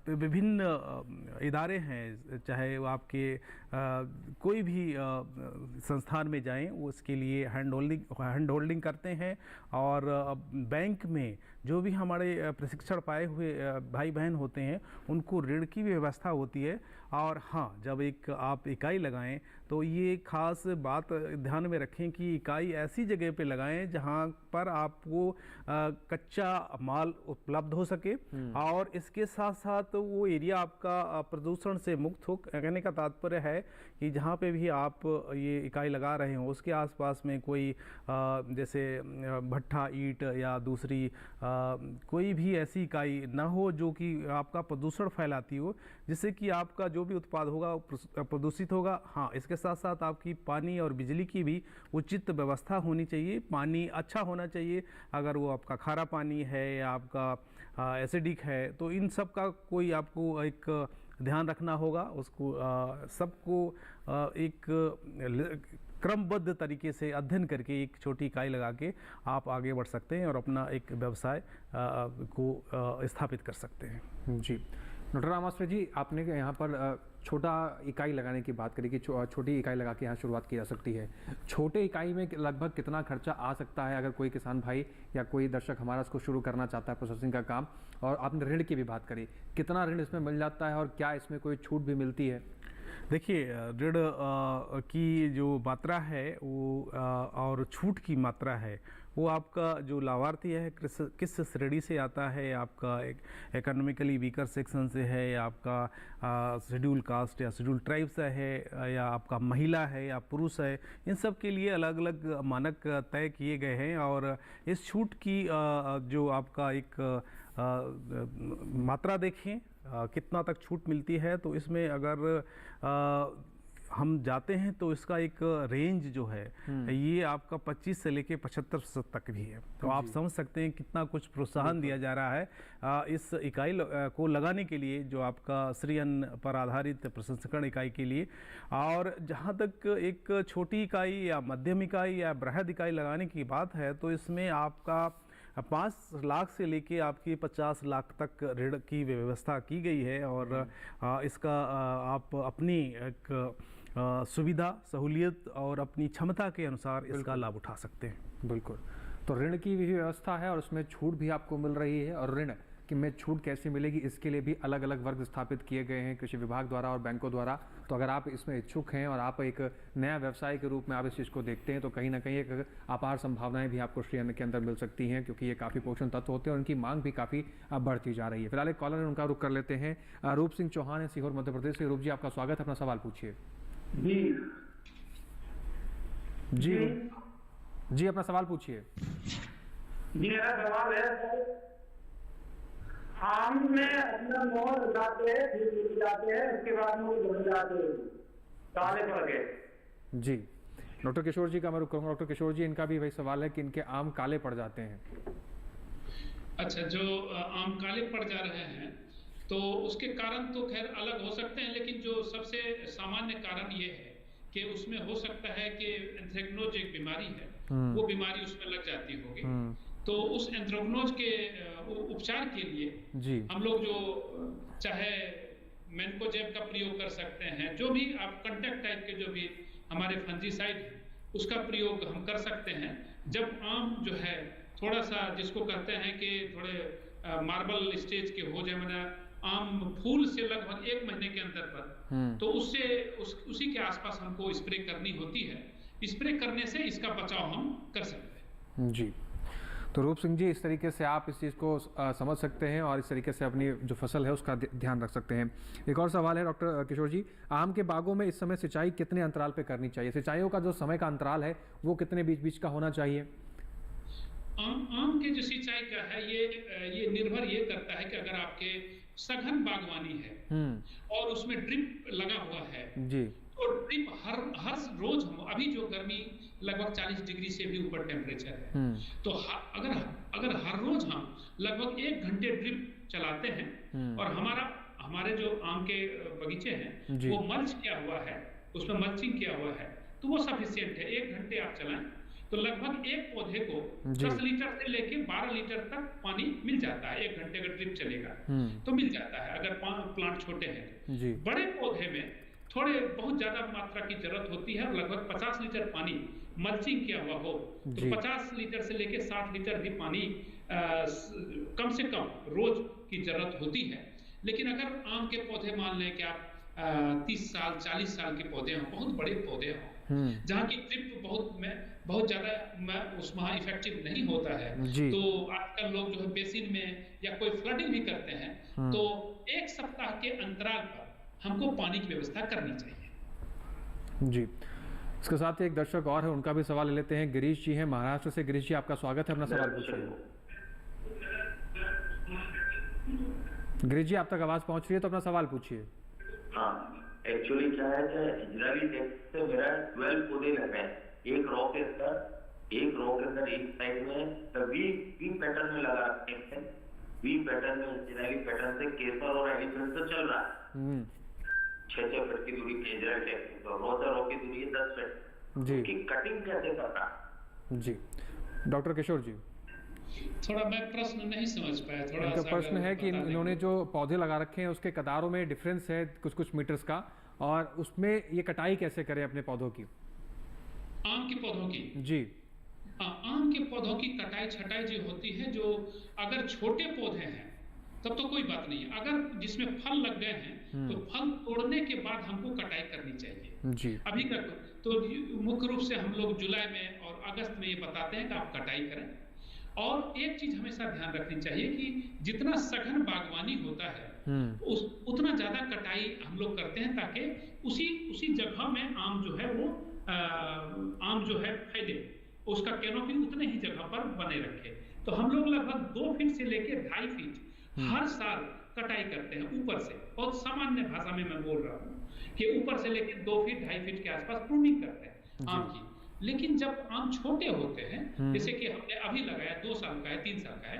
विभिन्न इदारे हैं, चाहे वो आपके कोई भी संस्थान में जाएं, वो इसके लिए हैंड होल्डिंग करते हैं। और बैंक में जो भी हमारे प्रशिक्षण पाए हुए भाई बहन होते हैं, उनको ऋण की भी व्यवस्था होती है। और हाँ, जब आप इकाई लगाएं तो ये खास बात ध्यान में रखें कि इकाई ऐसी जगह पे लगाएं जहां पर आपको कच्चा माल उपलब्ध हो सके, और इसके साथ साथ वो एरिया आपका प्रदूषण से मुक्त हो। कहने का तात्पर्य है कि जहाँ पे भी आप ये इकाई लगा रहे हो उसके आसपास में कोई जैसे भट्ठा, ईंट या दूसरी कोई भी ऐसी इकाई ना हो जो कि आपका प्रदूषण फैलाती हो, जिससे कि आपका जो भी उत्पाद होगा प्रदूषित होगा। हाँ, इसके साथ साथ आपकी पानी और बिजली की भी उचित व्यवस्था होनी चाहिए। पानी अच्छा होना चाहिए, अगर वो आपका खारा पानी है या आपका एसिडिक है, तो इन सब का कोई आपको एक ध्यान रखना होगा। उसको सबको एक क्रमबद्ध तरीके से अध्ययन करके एक छोटी इकाई लगा के आप आगे बढ़ सकते हैं और अपना एक व्यवसाय को स्थापित कर सकते हैं। जी, डॉक्टर रामाश्र जी, आपने यहाँ पर छोटा इकाई लगाने की बात करी कि छोटी इकाई लगा के यहाँ शुरुआत की जा सकती है। छोटे इकाई में लगभग कितना खर्चा आ सकता है अगर कोई किसान भाई या कोई दर्शक हमारा इसको शुरू करना चाहता है, प्रोसेसिंग का काम? और आपने ऋण की भी बात करी, कितना ऋण इसमें मिल जाता है और क्या इसमें कोई छूट भी मिलती है? देखिए, ऋण की जो मात्रा है वो और छूट की मात्रा है वो आपका जो लाभार्थी है किस श्रेणी से आता है, आपका एक इकोनॉमिकली वीकर सेक्शन से है, या आपका शेड्यूल कास्ट या शेड्यूल ट्राइब से है, या आपका महिला है या पुरुष है, इन सब के लिए अलग अलग मानक तय किए गए हैं। और इस छूट की जो आपका एक मात्रा देखें कितना तक छूट मिलती है, तो इसमें अगर हम जाते हैं तो इसका एक रेंज जो है ये आपका 25 से लेके 75% तक भी है। तो आप समझ सकते हैं कितना कुछ प्रोत्साहन दिया जा रहा है इस इकाई को लगाने के लिए, जो आपका श्री अन्न पर आधारित प्रसंस्करण इकाई के लिए। और जहाँ तक एक छोटी इकाई या मध्यम इकाई या बृहद इकाई लगाने की बात है, तो इसमें आपका 5 लाख से लेके आपकी 50 लाख तक ऋण की व्यवस्था की गई है। और इसका आप अपनी एक सुविधा, सहूलियत और अपनी क्षमता के अनुसार इसका लाभ उठा सकते हैं। बिल्कुल। तो ऋण की भी व्यवस्था है और उसमें छूट भी आपको मिल रही है। और ऋण कि में छूट कैसे मिलेगी, इसके लिए भी अलग अलग वर्ग स्थापित किए गए हैं कृषि विभाग द्वारा और बैंकों द्वारा। तो अगर आप इसमें इच्छुक हैं और आप एक नया व्यवसाय के रूप में आप इस चीज़ को देखते हैं, तो कहीं ना कहीं एक अपार संभावनाएं भी आपको श्री अन्न के अंदर मिल सकती हैं, क्योंकि ये काफ़ी पोषण तत्व होते हैं और उनकी मांग भी काफ़ी बढ़ती जा रही है। फिलहाल एक कॉलर है, उनका रुख कर लेते हैं। रूप सिंह चौहान है, सीहोर मध्य प्रदेश से। रूप जी, आपका स्वागत है, अपना सवाल पूछिए। जी, अपना सवाल पूछिए। मेरा सवाल है, आम में अपना मोहर लगाते हैं, उसके बाद में वो बन जाते हैं, काले पड़ गए। जी, डॉक्टर किशोर जी का मैं रुक करूंगा। डॉक्टर किशोर जी, इनका भी वही सवाल है कि इनके आम काले पड़ जाते हैं। अच्छा, जो आम काले पड़ जा रहे हैं तो उसके कारण तो खैर अलग हो सकते हैं, लेकिन जो सबसे सामान्य कारण ये है कि उसमें हो सकता है कि एंथ्रेक्नोज एक बीमारी है, वो बीमारी उसमें लग जाती होगी। तो उस एंथ्रेक्नोज के उपचार के लिए हम लोग जो चाहे मैनकोजेब का प्रयोग कर सकते हैं, जो भी आप कंटेक्ट टाइप के जो भी हमारे फंजीसाइड है उसका प्रयोग हम कर सकते हैं। जब आम जो है थोड़ा सा, जिसको कहते हैं कि थोड़े मार्बल स्टेज के हो जाए, मैंने आम फूल से लगभग 1 महीने के अंतर पर, तो उसी के आसपास हमको स्प्रे करनी होती है। स्प्रे करने से इसका बचाव हम कर सकते हैं। जी, तो रूप सिंह जी, इस तरीके से आप इस चीज़ को समझ सकते हैं और इस तरीके से अपनी जो फसल है उसका ध्यान रख सकते हैं। एक और सवाल है डॉक्टर किशोर जी, आम के बागों में इस समय सिंचाई कितने अंतराल पे करनी चाहिए? सिंचाइयों का जो समय का अंतराल है वो कितने बीच का होना चाहिए? आम के जो सिंचाई का है ये निर्भर ये करता है कि अगर आपके सघन बागवानी है और उसमें ड्रिप लगा हुआ है जी, तो ड्रिप हर रोज अभी जो गर्मी लगभग 40 डिग्री से भी ऊपर टेम्परेचर है, तो अगर हर रोज हम लगभग 1 घंटे ड्रिप चलाते हैं और हमारे जो आम के बगीचे हैं वो मल्च किया हुआ है, उसमें मल्चिंग किया हुआ है, तो वो सफिशिएंट है। 1 घंटे आप चलाएं, तो लगभग एक पौधे को 10 लीटर से लेके 12 लीटर तक पानी मिल जाता है। 1 घंटे अगर ड्रिप चलेगा तो मिल जाता है, अगर प्लांट छोटे हैं। बड़े पौधे में थोड़े बहुत ज्यादा मात्रा की जरूरत होती है, लगभग 50 लीटर पानी मल्चिंग किया हुआ हो तो 50 लीटर से लेके 60 लीटर भी पानी कम से कम रोज की जरूरत होती है। लेकिन अगर आम के पौधे मान लें कि आप 30 साल 40 साल के पौधे हों, बहुत बड़े पौधे हों, जहाँ की ड्रिप बहुत ज्यादा उसमें इफेक्टिव नहीं होता है, तो आजकल लोग जो है बेसिन में या कोई फ्लडिंग भी करते हैं, तो 1 सप्ताह के अंतराल पर हमको पानी की व्यवस्था करनी चाहिए। जी, इसके साथ एक दर्शक और है, उनका भी सवाल ले लेते हैं। गिरीश जी हैं महाराष्ट्र से। गिरीश जी, आपका स्वागत है, अपना सवाल पूछिए। गिरीश जी, आप तक आवाज पहुंच रही है तो अपना सवाल पूछिए। हाँ, एक्चुअली क्या है कि इजरायली टेक्स्ट से मेरा 12 पौधे लगे हैं, एक रो के अंदर एक साइड में वी पैटर्न में लगा रखे हैं। वी पैटर्न में इजरायली पैटर्न से केसर और एलिफेंट से चल रहा है। 6 फीट की दूरी पे इजरायल टेक्स्ट, तो रो की दूरी है 10 फीट जी की कटिंग कैसे करना जी। डॉक्टर किशोर जी, थोड़ा मैं प्रश्न नहीं समझ पाया, थोड़ा इनका प्रश्न है कि इन्होंने जो पौधे लगा रखे हैं उसके कतारों में डिफरेंस है कुछ मीटर्स का, और उसमें ये कटाई कैसे करें अपने पौधों की, आम के पौधों की? जी आम के पौधों की कटाई छटाई जो होती है, जो अगर छोटे पौधे हैं तब तो कोई बात नहीं है, अगर जिसमें फल लग गए हैं तो फल तोड़ने के बाद हमको कटाई करनी चाहिए जी। अभी तक तो मुख्य रूप से हम लोग जुलाई में और अगस्त में ये बताते हैं कि आप कटाई करें। और एक चीज हमेशा ध्यान रखनी चाहिए कि जितना सघन बागवानी होता है उतना ज्यादा कटाई हम लोग करते हैं, ताकि उसी जगह में आम जो है फैले, उसका कैनोपी उतने ही जगह पर बने रखे। तो हम लोग लगभग 2 फीट से लेकर 2.5 फीट हर साल कटाई करते हैं ऊपर से। बहुत सामान्य भाषा में मैं बोल रहा हूँ कि ऊपर से लेकर 2 फीट 2.5 फीट के आसपास प्रूनिंग करते हैं आम की। लेकिन जब आम छोटे होते हैं, जैसे कि हमने अभी लगाया 2 साल का है 3 साल का है,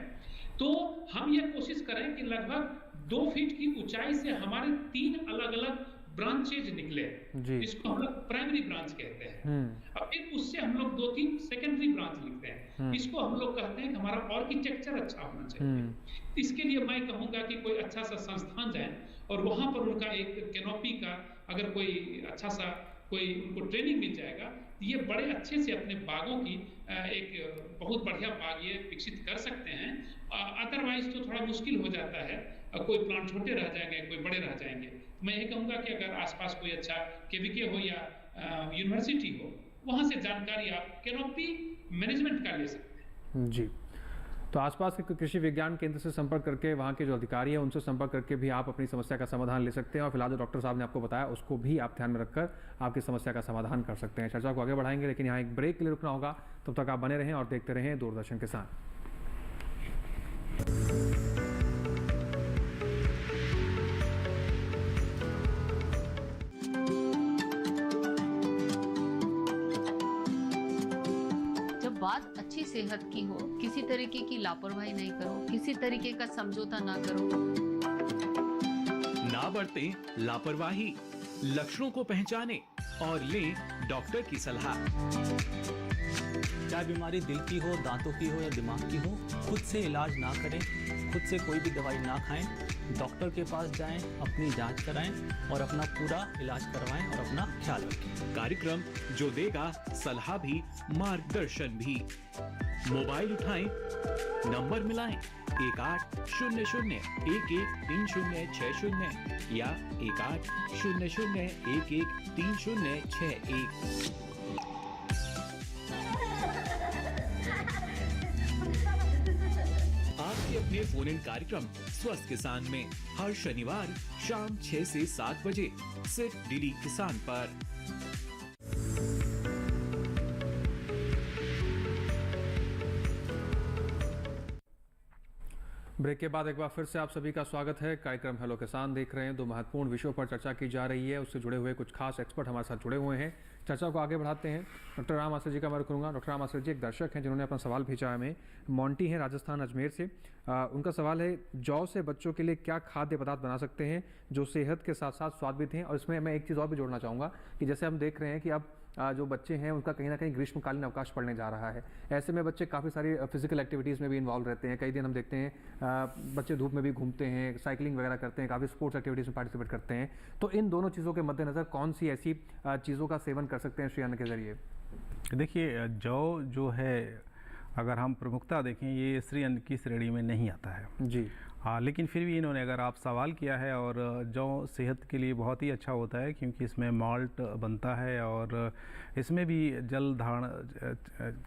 तो हम ये कोशिश करें कि लगभग 2 फीट की ऊंचाई से हमारे 3 अलग अलग ब्रांचेज निकले, जिसको हम लोग प्राइमरी ब्रांच कहते हैं। और फिर उससे हम लोग 2-3 सेकेंडरी ब्रांच लिखते हैं। इसको हम लोग कहते हैं कि हमारा आर्किटेक्चर अच्छा होना चाहिए। इसके लिए मैं कहूंगा कि कोई अच्छा सा संस्थान जाए और वहां पर उनका एक कैनोपी का अगर कोई अच्छा सा कोई उनको ट्रेनिंग मिल जाएगा, ये बड़े अच्छे से अपने बागों की एक बहुत बढ़िया बाग ये विकसित कर सकते हैं। अदरवाइज तो थोड़ा मुश्किल हो जाता है, कोई प्लांट छोटे रह जाएंगे, कोई बड़े रह जाएंगे। मैं ये कहूँगा कि अगर आसपास कोई अच्छा केवीके हो या यूनिवर्सिटी हो, वहाँ से जानकारी आप कैनोपी मैनेजमेंट का ले सकते हैं जी। तो आसपास के कृषि विज्ञान केंद्र से संपर्क करके, वहाँ के जो अधिकारी हैं उनसे संपर्क करके भी आप अपनी समस्या का समाधान ले सकते हैं। और फिलहाल जो डॉक्टर साहब ने आपको बताया उसको भी आप ध्यान में रखकर आपकी समस्या का समाधान कर सकते हैं। चर्चा को आगे बढ़ाएंगे, लेकिन यहाँ एक ब्रेक के लिए रुकना होगा। तब तक आप बने रहें और देखते रहें दूरदर्शन किसान। बात अच्छी सेहत की हो, किसी तरीके की लापरवाही नहीं करो, किसी तरीके का समझौता ना करो। ना बरतें लापरवाही, लक्षणों को पहचानें और लें डॉक्टर की सलाह। चाहे बीमारी दिल की हो, दांतों की हो या दिमाग की हो, खुद से इलाज ना करें, खुद से कोई भी दवाई ना खाएं, डॉक्टर के पास जाएं, अपनी जांच कराएं और अपना पूरा इलाज करवाएं और अपना ख्याल रखें। कार्यक्रम जो देगा सलाह भी मार्गदर्शन भी। मोबाइल उठाएं, नंबर मिलाएं 1800113060 या 1800113061। अपने फोन इन कार्यक्रम स्वस्थ किसान में हर शनिवार शाम 6 से 7 बजे सिर्फ डीडी किसान पर। ब्रेक के बाद एक बार फिर से आप सभी का स्वागत है। कार्यक्रम हेलो किसान देख रहे हैं। 2 महत्वपूर्ण विषयों पर चर्चा की जा रही है, उससे जुड़े हुए कुछ खास एक्सपर्ट हमारे साथ जुड़े हुए हैं। चर्चा को आगे बढ़ाते हैं। डॉक्टर राम आश्रय जी का मैं करूँगा। डॉक्टर राम आश्रय जी एक दर्शक हैं जिन्होंने अपना सवाल भेजा है हमें। मोंटी हैं राजस्थान अजमेर से। उनका सवाल है, जौ से बच्चों के लिए क्या खाद्य पदार्थ बना सकते हैं जो सेहत के साथ साथ स्वाद भी हैं? और इसमें मैं एक चीज़ और भी जोड़ना चाहूँगा कि जैसे हम देख रहे हैं कि अब जो बच्चे हैं उनका कहीं ना कहीं ग्रीष्मकालीन अवकाश पड़ने जा रहा है। ऐसे में बच्चे काफ़ी सारी फिजिकल एक्टिविटीज़ में भी इन्वॉल्व रहते हैं। कई दिन हम देखते हैं बच्चे धूप में भी घूमते हैं, साइकिलिंग वगैरह करते हैं, काफ़ी स्पोर्ट्स एक्टिविटीज़ में पार्टिसिपेट करते हैं। तो इन दोनों चीज़ों के मद्देनज़र कौन सी ऐसी चीज़ों का सेवन कर सकते हैं श्री अन्न के ज़रिए? देखिए, जौ जो है अगर हम प्रमुखता देखें ये श्री अन्न की श्रेणी में नहीं आता है जी। हाँ, लेकिन फिर भी इन्होंने अगर आप सवाल किया है, और जौ सेहत के लिए बहुत ही अच्छा होता है क्योंकि इसमें माल्ट बनता है और इसमें भी जल धारण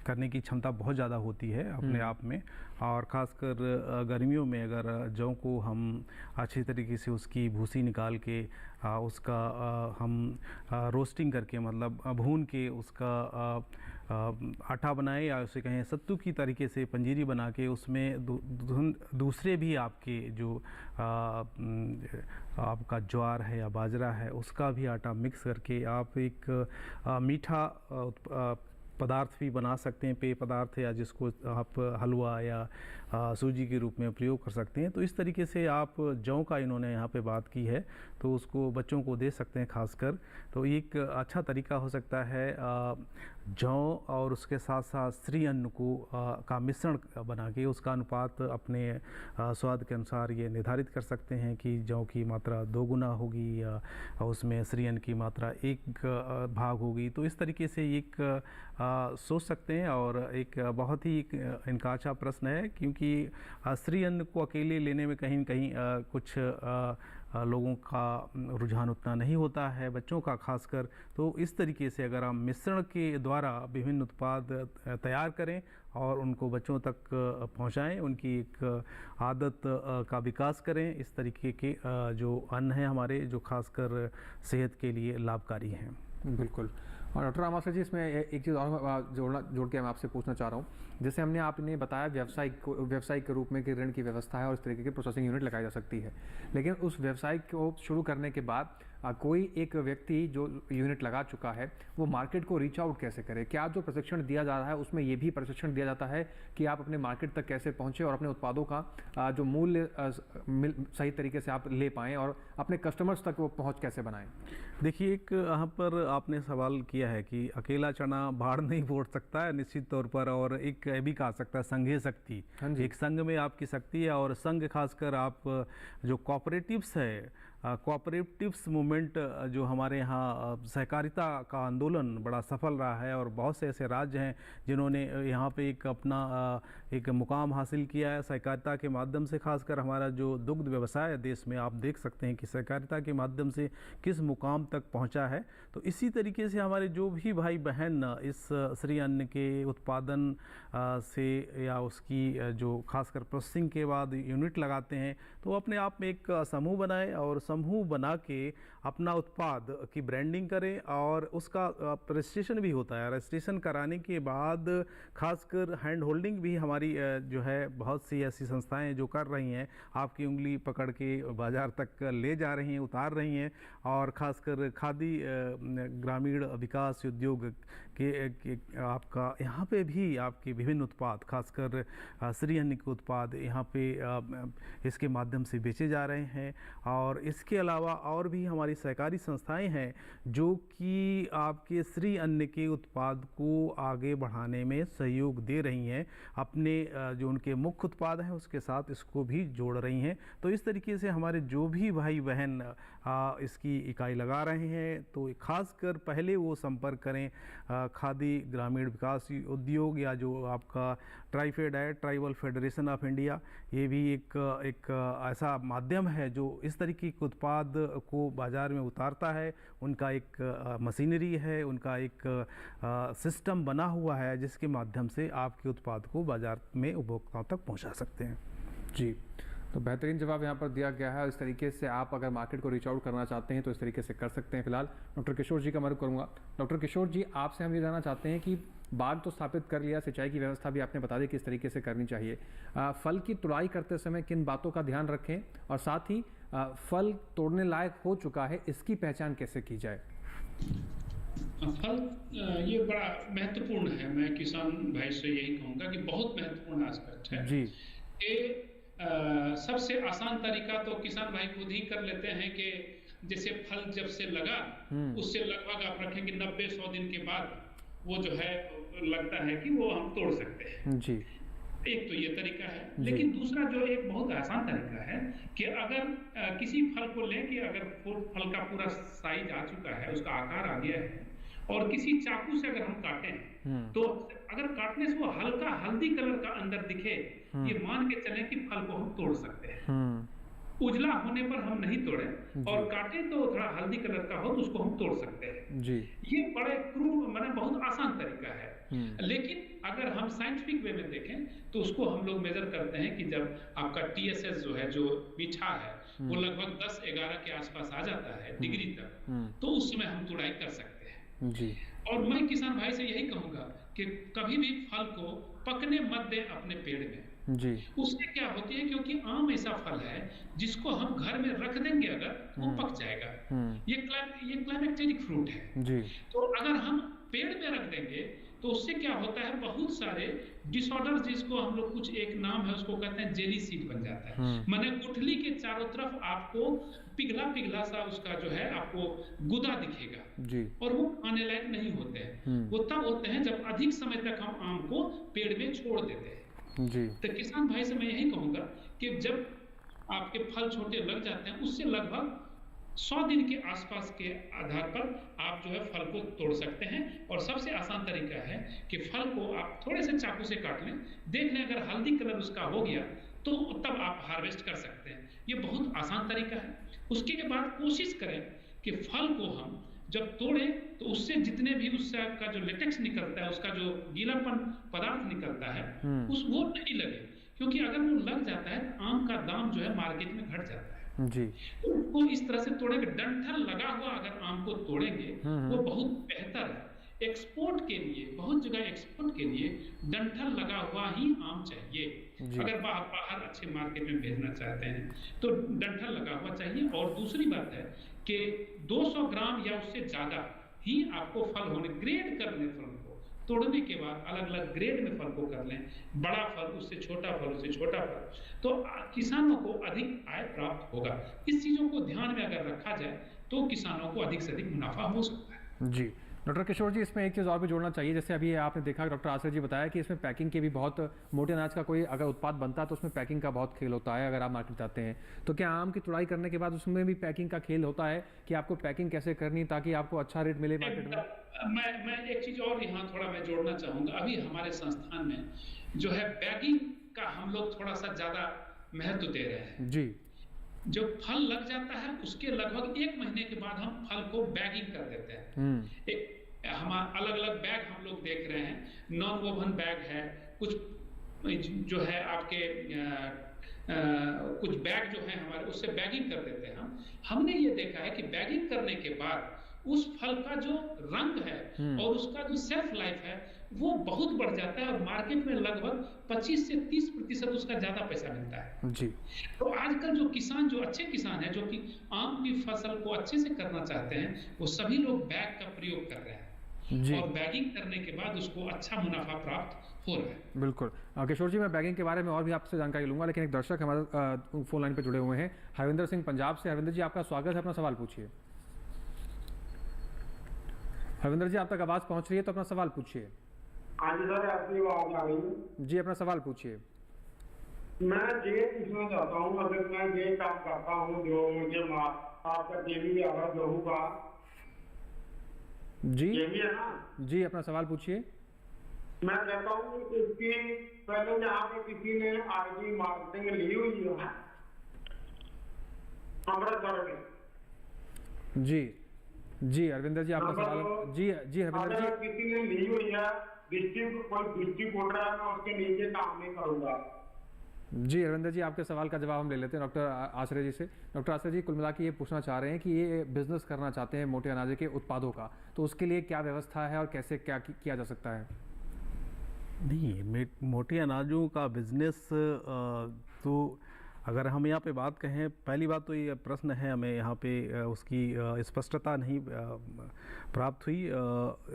करने की क्षमता बहुत ज़्यादा होती है अपने आप में। और ख़ासकर गर्मियों में अगर जौ को हम अच्छी तरीके से उसकी भूसी निकाल के उसका हम रोस्टिंग करके मतलब भून के उसका आटा बनाए या उसे कहें सत्तू की तरीके से पंजीरी बना के उसमें दूसरे भी आपके जो आपका ज्वार है या बाजरा है उसका भी आटा मिक्स करके आप एक मीठा पदार्थ भी बना सकते हैं, पेय पदार्थ या जिसको आप हलवा या सूजी के रूप में प्रयोग कर सकते हैं। तो इस तरीके से आप जौ का इन्होंने यहाँ पे बात की है तो उसको बच्चों को दे सकते हैं खासकर। तो एक अच्छा तरीका हो सकता है जौ और उसके साथ साथ श्री अन्न को का मिश्रण बना के उसका अनुपात अपने स्वाद के अनुसार ये निर्धारित कर सकते हैं कि जौ की मात्रा 2 गुना होगी या उसमें श्री अन्न की मात्रा 1 भाग होगी। तो इस तरीके से एक सोच सकते हैं। और एक बहुत ही इनका अच्छा प्रश्न है क्योंकि श्री अन्न को अकेले लेने में कहीं न कहीं कुछ लोगों का रुझान उतना नहीं होता है, बच्चों का खासकर। तो इस तरीके से अगर हम मिश्रण के द्वारा विभिन्न उत्पाद तैयार करें और उनको बच्चों तक पहुंचाएं, उनकी एक आदत का विकास करें, इस तरीके के जो अन्न हैं हमारे जो खासकर सेहत के लिए लाभकारी हैं। बिल्कुल। और डॉक्टर रामाशय जी, इसमें एक चीज़ और जोड़ के मैं आपसे पूछना चाह रहा हूँ। जैसे हमने आपने बताया व्यवसायिक के रूप में कि ऋण की व्यवस्था है और इस तरीके की प्रोसेसिंग यूनिट लगाई जा सकती है, लेकिन उस व्यवसाय को शुरू करने के बाद कोई एक व्यक्ति जो यूनिट लगा चुका है वो मार्केट को रीच आउट कैसे करे? क्या जो प्रशिक्षण दिया जा रहा है उसमें ये भी प्रशिक्षण दिया जाता है कि आप अपने मार्केट तक कैसे पहुँचे और अपने उत्पादों का जो मूल्य सही तरीके से आप ले पाएँ और अपने कस्टमर्स तक वो पहुँच कैसे बनाएं? देखिए, एक यहाँ पर आपने सवाल किया है कि अकेला चना बाढ़ नहीं फोड़ सकता है निश्चित तौर पर, और एक भी कहा सकता है संघीय शक्ति। एक संघ में आपकी शक्ति है और संघ खासकर आप जो कोऑपरेटिव्स है, कोऑपरेटिव्स मूवमेंट जो हमारे यहाँ सहकारिता का आंदोलन बड़ा सफल रहा है और बहुत से ऐसे राज्य हैं जिन्होंने यहाँ पे एक अपना एक मुकाम हासिल किया है सहकारिता के माध्यम से। खासकर हमारा जो दुग्ध व्यवसाय है देश में, आप देख सकते हैं कि सहकारिता के माध्यम से किस मुकाम तक पहुँचा है। तो इसी तरीके से हमारे जो भी भाई बहन इस श्री अन्न के उत्पादन से या उसकी जो खासकर प्रोसेसिंग के बाद यूनिट लगाते हैं तो अपने आप में एक समूह बनाए और समूह बना के अपना उत्पाद की ब्रांडिंग करें और उसका रजिस्ट्रेशन भी होता है। रजिस्ट्रेशन कराने के बाद खासकर हैंड होल्डिंग भी हमारी जो है बहुत सी ऐसी संस्थाएं जो कर रही हैं, आपकी उंगली पकड़ के बाज़ार तक ले जा रही हैं, उतार रही हैं। और ख़ासकर खादी ग्रामीण विकास उद्योग के आपका यहाँ पे भी आपके विभिन्न उत्पाद खासकर श्री अन्न के उत्पाद यहाँ पे इसके माध्यम से बेचे जा रहे हैं। और इसके अलावा और भी हमारी सहकारी संस्थाएं हैं जो कि आपके श्री अन्न के उत्पाद को आगे बढ़ाने में सहयोग दे रही हैं, अपने जो उनके मुख्य उत्पाद हैं उसके साथ इसको भी जोड़ रही हैं। तो इस तरीके से हमारे जो भी भाई बहन इसकी इकाई लगा रहे हैं तो खासकर पहले वो संपर्क करें खादी ग्रामीण विकास उद्योग या जो आपका ट्राइफेड है, ट्राइबल फेडरेशन ऑफ इंडिया। ये भी एक ऐसा माध्यम है जो इस तरीके के उत्पाद को बाज़ार में उतारता है। उनका एक मशीनरी है, उनका एक सिस्टम बना हुआ है जिसके माध्यम से आपके उत्पाद को बाज़ार में उपभोक्ताओं तक पहुंचा सकते हैं। जी, तो बेहतरीन जवाब यहाँ पर दिया गया है। इस तरीके से आप अगर मार्केट को रीच आउट करना चाहते हैं तो इस तरीके से कर सकते हैं। फिलहाल डॉक्टर किशोर जी का मैं करूँगा। डॉक्टर किशोर जी, आपसे हम ये जानना चाहते हैं कि बाग तो स्थापित कर लिया, सिंचाई की व्यवस्था भी आपने बता दी किस तरीके से करनी चाहिए। फल की तुड़ाई करते समय किन बातों का ध्यान रखें और साथ ही फल तोड़ने लायक हो चुका है इसकी पहचान कैसे की जाए? फल ये बड़ा महत्वपूर्ण है। मैं किसान भाई से यही कहूँगा कि बहुत महत्वपूर्ण एस्पेक्ट है जी। सबसे आसान तरीका तो किसान भाई खुद ही कर लेते हैं कि जैसे फल जब से लगा उससे लगभग आप रखेंगे 90-100 दिन के बाद वो जो है लगता है कि वो हम तोड़ सकते हैं जी। एक तो ये तरीका है, लेकिन दूसरा जो एक बहुत आसान तरीका है कि अगर किसी फल को लें कि अगर फल का पूरा साइज आ चुका है, उसका आकार आ गया है और किसी चाकू से अगर हम काटें तो अगर काटने से वो हल्का हल्दी कलर का अंदर दिखे, ये मान के चलें कि फल को हम तोड़ सकते हैं। उजला होने पर हम नहीं तोड़े और काटे तो थोड़ा हल्दी कलर का हो तो उसको हम तोड़ सकते हैं जी। ये बड़े क्रूड माने बहुत आसान तरीका है। लेकिन अगर हम साइंटिफिक वे में देखें तो उसको हम लोग मेजर करते हैं कि जब आपका TSS जो है, जो मीठा है, वो लगभग 10-11 के आसपास आ जाता है डिग्री तक, तो उस समय हम तुड़ाई कर सकते हैं जी। और मैं किसान भाई से यही कहूंगा कि कभी भी फल को पकने मत दें अपने पेड़ में जी। उससे क्या होती है, क्योंकि आम ऐसा फल है जिसको हम घर में रख देंगे अगर वो पक जाएगा। ये क्लाइमेक्टेरिक फ्रूट है जी। तो अगर हम पेड़ में रख देंगे तो उससे क्या होता है, बहुत सारे डिसऑर्डर जिसको हम लोग कुछ एक नाम है उसको कहते हैं जेली सीड बन जाता है। माने गुठली के चारों तरफ आपको पिघला पिघला सा उसका जो है आपको गुदा दिखेगा जी। और वो खाने लायक नहीं होते हैं। वो तब होते हैं जब अधिक समय तक हम आम को पेड़ में छोड़ देते हैं जी। तो किसान भाई से मैं यही कहूंगा कि जब आपके फल छोटे लग जाते हैं उससे लगभग 100 दिन के आसपास के आधार पर आप जो है फल को तोड़ सकते हैं। और सबसे आसान तरीका है कि फल को आप थोड़े से चाकू से काट लें, देख लें अगर हल्दी कलर उसका हो गया तो तब आप हार्वेस्ट कर सकते हैं। ये बहुत आसान तरीका है। उसके बाद कोशिश करें कि फल को हम जब तोड़ें तो उससे जितने भी उसका का जो लेटेक्स निकलता है, उसका जो गीलापन पदार्थ निकलता है वो नहीं लगे, क्योंकि अगर वो लग जाता है तो आम का दाम जो है मार्केट में घट जाता है जी। तो उसको इस तरह से तोड़ेंगे, डंठल लगा हुआ अगर आम को तोड़ेंगे वो बहुत बेहतर है। एक्सपोर्ट के लिए बहुत जगह एक्सपोर्ट के लिए डंठल लगा हुआ ही आम चाहिए। अगर बाहर अच्छे मार्केट में भेजना चाहते हैं तो डंठल लगा हुआ चाहिए। और दूसरी बात है कि 200 ग्राम या उससे ज्यादा ही आपको फल होने, ग्रेड कर लें फल को, तोड़ने के बाद अलग अलग ग्रेड में फल को कर लें, बड़ा फल उससे छोटा फल उससे छोटा फल, तो किसानों को अधिक आय प्राप्त होगा। इस चीजों को ध्यान में अगर रखा जाए तो किसानों को अधिक से अधिक मुनाफा हो सकता है जी। डॉक्टर किशोर जी, इसमें एक चीज़ और भी जोड़ना चाहिए। जैसे अभी आपने देखा डॉक्टर आश्रय जी बताया कि इसमें पैकिंग के भी बहुत, मोटे अनाज का कोई अगर उत्पाद बनता है तो उसमें पैकिंग का बहुत खेल होता है। अगर आप मार्केट जाते हैं तो क्या आम की तुड़ाई करने के बाद उसमें भी पैकिंग का खेल होता है कि आपको पैकिंग कैसे करनी ताकि आपको अच्छा रेट मिले मार्केट में? मैं एक चीज और यहाँ थोड़ा मैं जोड़ना चाहूंगा। अभी हमारे संस्थान में जो है बैगिंग का हम लोग थोड़ा सा ज्यादा महत्व दे रहे हैं जी। जब फल लग जाता है उसके लगभग 1 महीने के बाद हम फल को बैगिंग कर देते हैं। हम अलग अलग बैग हम लोग देख रहे हैं, नॉन वोवन बैग है, कुछ जो है आपके कुछ बैग जो है हमारे उससे बैगिंग कर देते हैं। हमने ये देखा है कि बैगिंग करने के बाद उस फल का जो रंग है और उसका जो शेल्फ लाइफ है वो बहुत बढ़ जाता है और मार्केट में लगभग 25 से 30% उसका ज्यादा पैसा मिलता है जी। तो आजकल जो किसान, जो अच्छे किसान हैं, जो कि आम की फसल को अच्छे से करना चाहते हैं, वो सभी लोग बैग का प्रयोग कर रहे हैं और बैगिंग करने के बाद उसको अच्छा मुनाफा प्राप्त हो रहा है। बिल्कुल किशोर जी, मैं बैगिंग के बारे में और भी आपसे जानकारी लूंगा, लेकिन एक दर्शक हमारे फोन लाइन पे जुड़े हुए हैं, हरविंदर सिंह पंजाब से। हरविंदर जी, आपका स्वागत है, अपना सवाल पूछिए। हरविंदर जी, आप तक आवाज पहुंच रही है तो अपना सवाल पूछिए। हाँ जी सर, आपकी आवाज आ रही है जी, अपना सवाल पूछिए। मैं ये पूछना चाहता हूँ, अगर मैं ये काम करता हूँ जो मुझे आपका गेहूं आ रहा गेहूं का जी है ना जी, अपना सवाल पूछिए। मैं कहता हूँ कि इसकी पहले यहाँ पे किसी ने आईडी मार्केटिंग ली हुई है अमृतसर में। जी जी अरविंदर जी, आपका सवाल। जी जी हरविंदर जी, किसी ने ली हुई है डिस्ट्रीब्यूटर है, मैं उसके नीचे काम नहीं करूंगा। जी अरविंदर जी, आपके सवाल का जवाब हम ले लेते हैं डॉक्टर आश्रय जी से। डॉक्टर आश्रय जी, कुल मिला के ये पूछना चाह रहे हैं कि ये बिजनेस करना चाहते हैं मोटे अनाज के उत्पादों का, तो उसके लिए क्या व्यवस्था है और कैसे क्या किया जा सकता है? नहीं, मोटे अनाजों का बिजनेस तो अगर हम यहाँ पे बात कहें, पहली बात तो ये प्रश्न है, हमें यहाँ पे उसकी स्पष्टता नहीं प्राप्त हुई।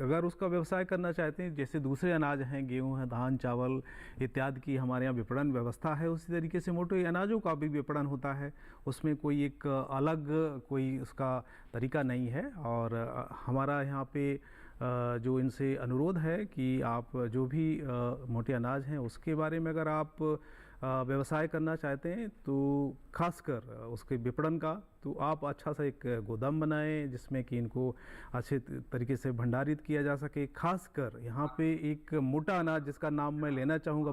अगर उसका व्यवसाय करना चाहते हैं, जैसे दूसरे अनाज हैं, गेहूँ है, धान, चावल इत्यादि की हमारे यहाँ विपणन व्यवस्था है, उसी तरीके से मोटे अनाजों का भी विपणन होता है। उसमें कोई एक अलग कोई उसका तरीका नहीं है। और हमारा यहाँ पे जो इनसे अनुरोध है कि आप जो भी मोटे अनाज हैं उसके बारे में अगर आप व्यवसाय करना चाहते हैं, तो खासकर उसके विपणन का, तो आप अच्छा सा एक गोदाम बनाएं जिसमें कि इनको अच्छे तरीके से भंडारित किया जा सके। खासकर यहाँ पे एक मोटा अनाज जिसका नाम मैं लेना चाहूँगा,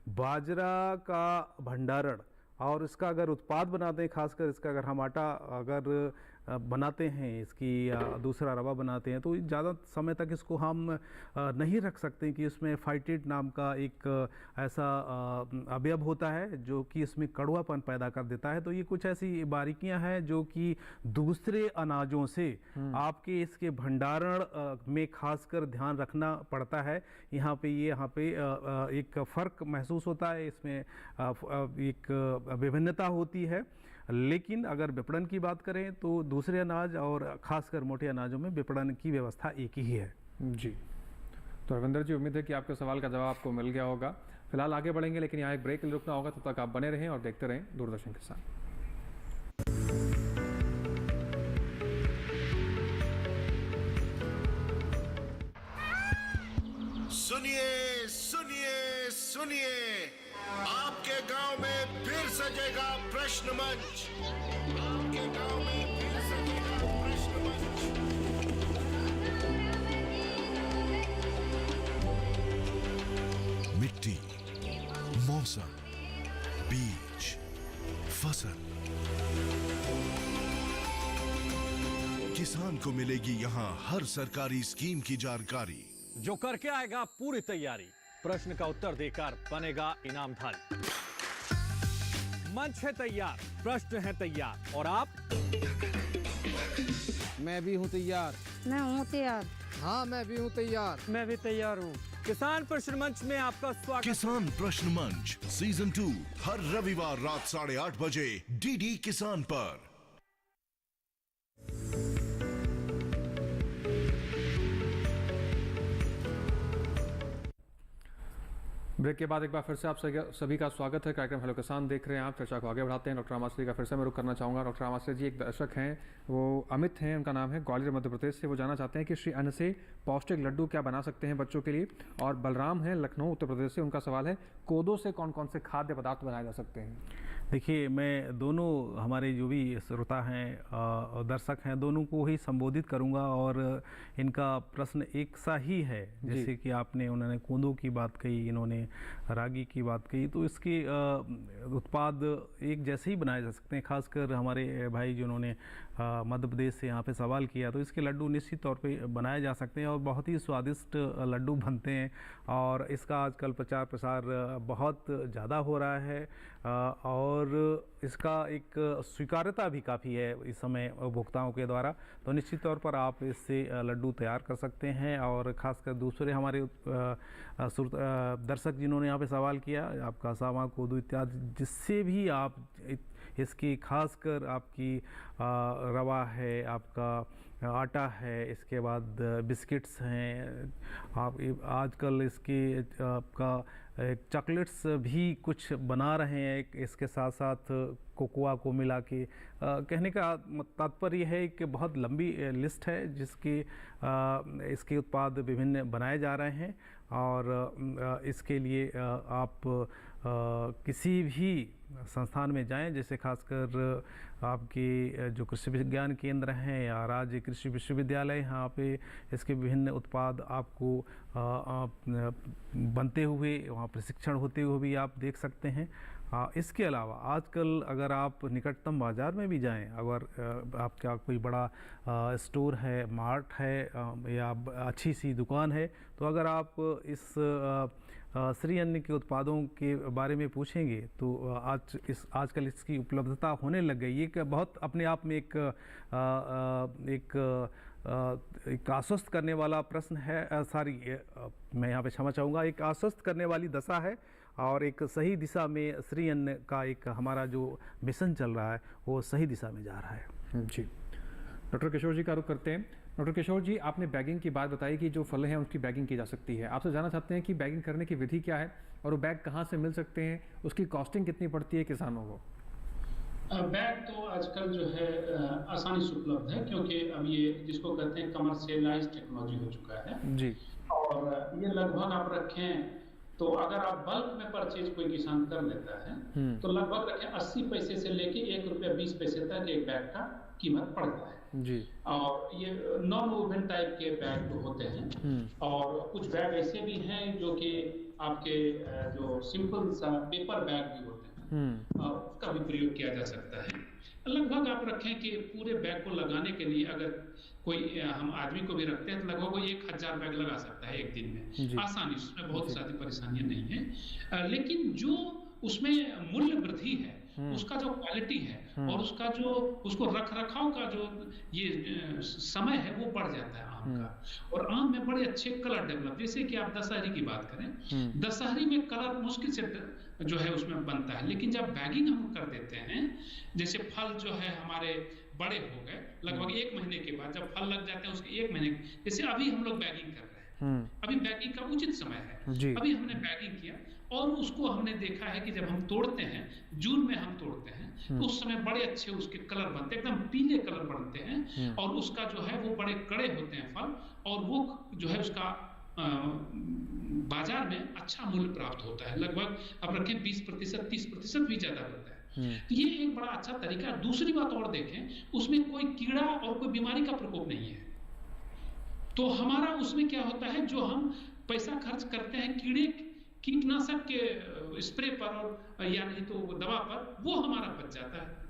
बाजरा का भंडारण और इसका अगर उत्पाद बनाते हैं, खासकर इसका अगर हम आटा अगर बनाते हैं, इसकी दूसरा रवा बनाते हैं, तो ज़्यादा समय तक इसको हम नहीं रख सकते कि इसमें फाइटेट नाम का एक ऐसा अवयव होता है जो कि इसमें कड़वापन पैदा कर देता है। तो ये कुछ ऐसी बारीकियां हैं जो कि दूसरे अनाजों से आपके इसके भंडारण में खासकर ध्यान रखना पड़ता है। यहाँ पे एक फ़र्क महसूस होता है, इसमें एक विभिन्नता होती है। लेकिन अगर विपणन की बात करें तो दूसरे अनाज और खासकर मोटे अनाजों में विपणन की व्यवस्था एक ही है। जी, तो रविंदर जी, उम्मीद है कि आपके सवाल का जवाब आपको मिल गया होगा। फिलहाल आगे बढ़ेंगे, लेकिन यहाँ एक ब्रेक के लिए रुकना होगा। तब तक आप बने रहें और देखते रहें दूरदर्शन किसान। सुनिए सुनिए सुनिए, आपके गांव में फिर सजेगा प्रश्न मंच। आपके गांव में फिर सजेगा प्रश्न मंच। मिट्टी, मौसम, बीज, फसल, किसान को मिलेगी यहाँ हर सरकारी स्कीम की जानकारी। जो करके आएगा पूरी तैयारी, प्रश्न का उत्तर देकर बनेगा इनामधारी। मंच है तैयार, प्रश्न है तैयार, और आप? मैं भी हूँ तैयार। मैं हूँ तैयार। हाँ, मैं भी हूँ तैयार। मैं भी तैयार हूँ। किसान प्रश्न मंच में आपका स्वागत। किसान प्रश्न मंच सीजन 2 हर रविवार रात 8:30 बजे डीडी किसान पर। ब्रेक के बाद एक बार फिर से आप सभी का स्वागत है। कार्यक्रम हेलो किसान देख रहे हैं आप। चर्चा को आगे बढ़ाते हैं। डॉक्टर रामाश्री का फिर से मैं रुख करना चाहूँगा। डॉक्टर रामाश्री जी एक दर्शक हैं, वो अमित हैं, उनका नाम है, ग्वालियर मध्य प्रदेश से। वो जानना चाहते हैं कि श्री अन्न से पौष्टिक लड्डू क्या बना सकते हैं बच्चों के लिए। और बलराम हैं, लखनऊ उत्तर प्रदेश से, उनका सवाल है कोदो से कौन कौन से खाद्य पदार्थ बनाए जा सकते हैं। देखिए, मैं दोनों हमारे जो भी श्रोता हैं, दर्शक हैं, दोनों को ही संबोधित करूंगा और इनका प्रश्न एक सा ही है। जैसे कि उन्होंने कोदो की बात कही, इन्होंने रागी की बात कही, तो इसके उत्पाद एक जैसे ही बनाए जा सकते हैं। खासकर हमारे भाई जिन्होंने मध्य प्रदेश से यहाँ पे सवाल किया, तो इसके लड्डू निश्चित तौर पे बनाए जा सकते हैं और बहुत ही स्वादिष्ट लड्डू बनते हैं। और इसका आजकल प्रचार प्रसार बहुत ज़्यादा हो रहा है और इसका एक स्वीकार्यता भी काफ़ी है इस समय उपभोक्ताओं के द्वारा। तो निश्चित तौर पर आप इससे लड्डू तैयार कर सकते हैं। और ख़ासकर दूसरे हमारे दर्शक जिन्होंने यहाँ पे सवाल किया, आपका सावा, कोदो इत्यादि, जिससे भी आप इसकी खासकर आपकी रवा है, आपका आटा है, इसके बाद बिस्किट्स हैं, आप आजकल इसके आपका चॉकलेट्स भी कुछ बना रहे हैं इसके साथ साथ कोकोआ को मिला के। कहने का तात्पर्य है कि बहुत लंबी लिस्ट है जिसके इसके उत्पाद विभिन्न बनाए जा रहे हैं। और इसके लिए आप किसी भी संस्थान में जाएं, जैसे खासकर आपके जो कृषि विज्ञान केंद्र हैं या राज्य कृषि विश्वविद्यालय, यहाँ पे इसके विभिन्न उत्पाद आपको बनते हुए, वहाँ प्रशिक्षण होते हुए भी आप देख सकते हैं। इसके अलावा आजकल अगर आप निकटतम बाज़ार में भी जाएं, अगर आपका कोई बड़ा स्टोर है, मार्ट है या अच्छी सी दुकान है, तो अगर आप इस श्री अन्न के उत्पादों के बारे में पूछेंगे तो आजकल इसकी उपलब्धता होने लग गई। ये बहुत अपने आप में एक आश्वस्त करने वाला प्रश्न है। मैं यहाँ पे क्षमा चाहूँगा, एक आश्वस्त करने वाली दशा है। और एक सही दिशा में श्री अन्न का एक हमारा जो मिशन चल रहा है वो सही दिशा में जा रहा है। जी, डॉक्टर किशोर जी का रुख करते हैं। डॉक्टर किशोर जी, आपने बैगिंग की बात बताई कि जो फल हैं उसकी बैगिंग की जा सकती है। आपसे जानना चाहते हैं कि बैगिंग करने की विधि क्या है और वो बैग कहाँ से मिल सकते हैं, उसकी कॉस्टिंग कितनी पड़ती है किसानों को? बैग तो आजकल जो है आसानी से उपलब्ध है, क्योंकि अब ये जिसको कहते हैं कमर्शियलाइज टेक्नोलॉजी हो चुका है जी। और ये लगभग आप रखें तो अगर आप बल्क में परचेज कोई किसान कर लेता है तो लगभग रखें 80 पैसे से लेके ₹1.20 तक एक बैग का कीमत पड़ता है जी। और ये नॉन वोवेन टाइप के बैग तो होते हैं और कुछ बैग ऐसे भी हैं जो कि आपके जो सिंपल सा पेपर बैग भी होते हैं और उसका भी प्रयोग किया जा सकता है। लगभग आप रखें कि पूरे बैग को लगाने के लिए अगर कोई हम आदमी को भी रखते हैं तो लगभग कोई 1000 बैग लगा सकता है एक दिन में आसानी, उसमें बहुत सारी परेशानियां नहीं है। लेकिन जो उसमें मूल्य वृद्धि है उसका जो क्वालिटी है और उसका जो उसको रख रखाव का जो ये समय है वो बढ़ जाता है आम का। और आम में बड़े अच्छे कलर डेवलप, जैसे कि आप दशहरी की बात करें, दशहरी में कलर मुश्किल से जो है उसमें बनता है, लेकिन जब बैगिंग हम कर देते हैं, जैसे फल जो है हमारे बड़े हो गए लगभग 1 महीने के बाद, जब फल लग जाते हैं उसके 1 महीने, जैसे अभी हम लोग बैगिंग कर रहे हैं, अभी बैगिंग का उचित समय है, अभी हमने बैगिंग किया और उसको हमने देखा है कि जब हम तोड़ते हैं, जून में हम तोड़ते हैं तो उस समय बड़े अच्छे उसके कलर बनते हैं, एकदम पीले कलर बनते हैं और उसका जो है वो बड़े कड़े होते हैं फल और वो जो है उसका बाजार में अच्छा मूल्य प्राप्त होता है। लगभग अब रखें 20%, 30% भी ज्यादा होता है। तो ये एक बड़ा अच्छा तरीका है। दूसरी बात और देखें, उसमें कोई कीड़ा और कोई बीमारी का प्रकोप नहीं है, तो हमारा उसमें क्या होता है, जो हम पैसा खर्च करते हैं कीड़े कीटनाशक के स्प्रे पर और या नहीं तो दवा पर, वो हमारा बच जाता है।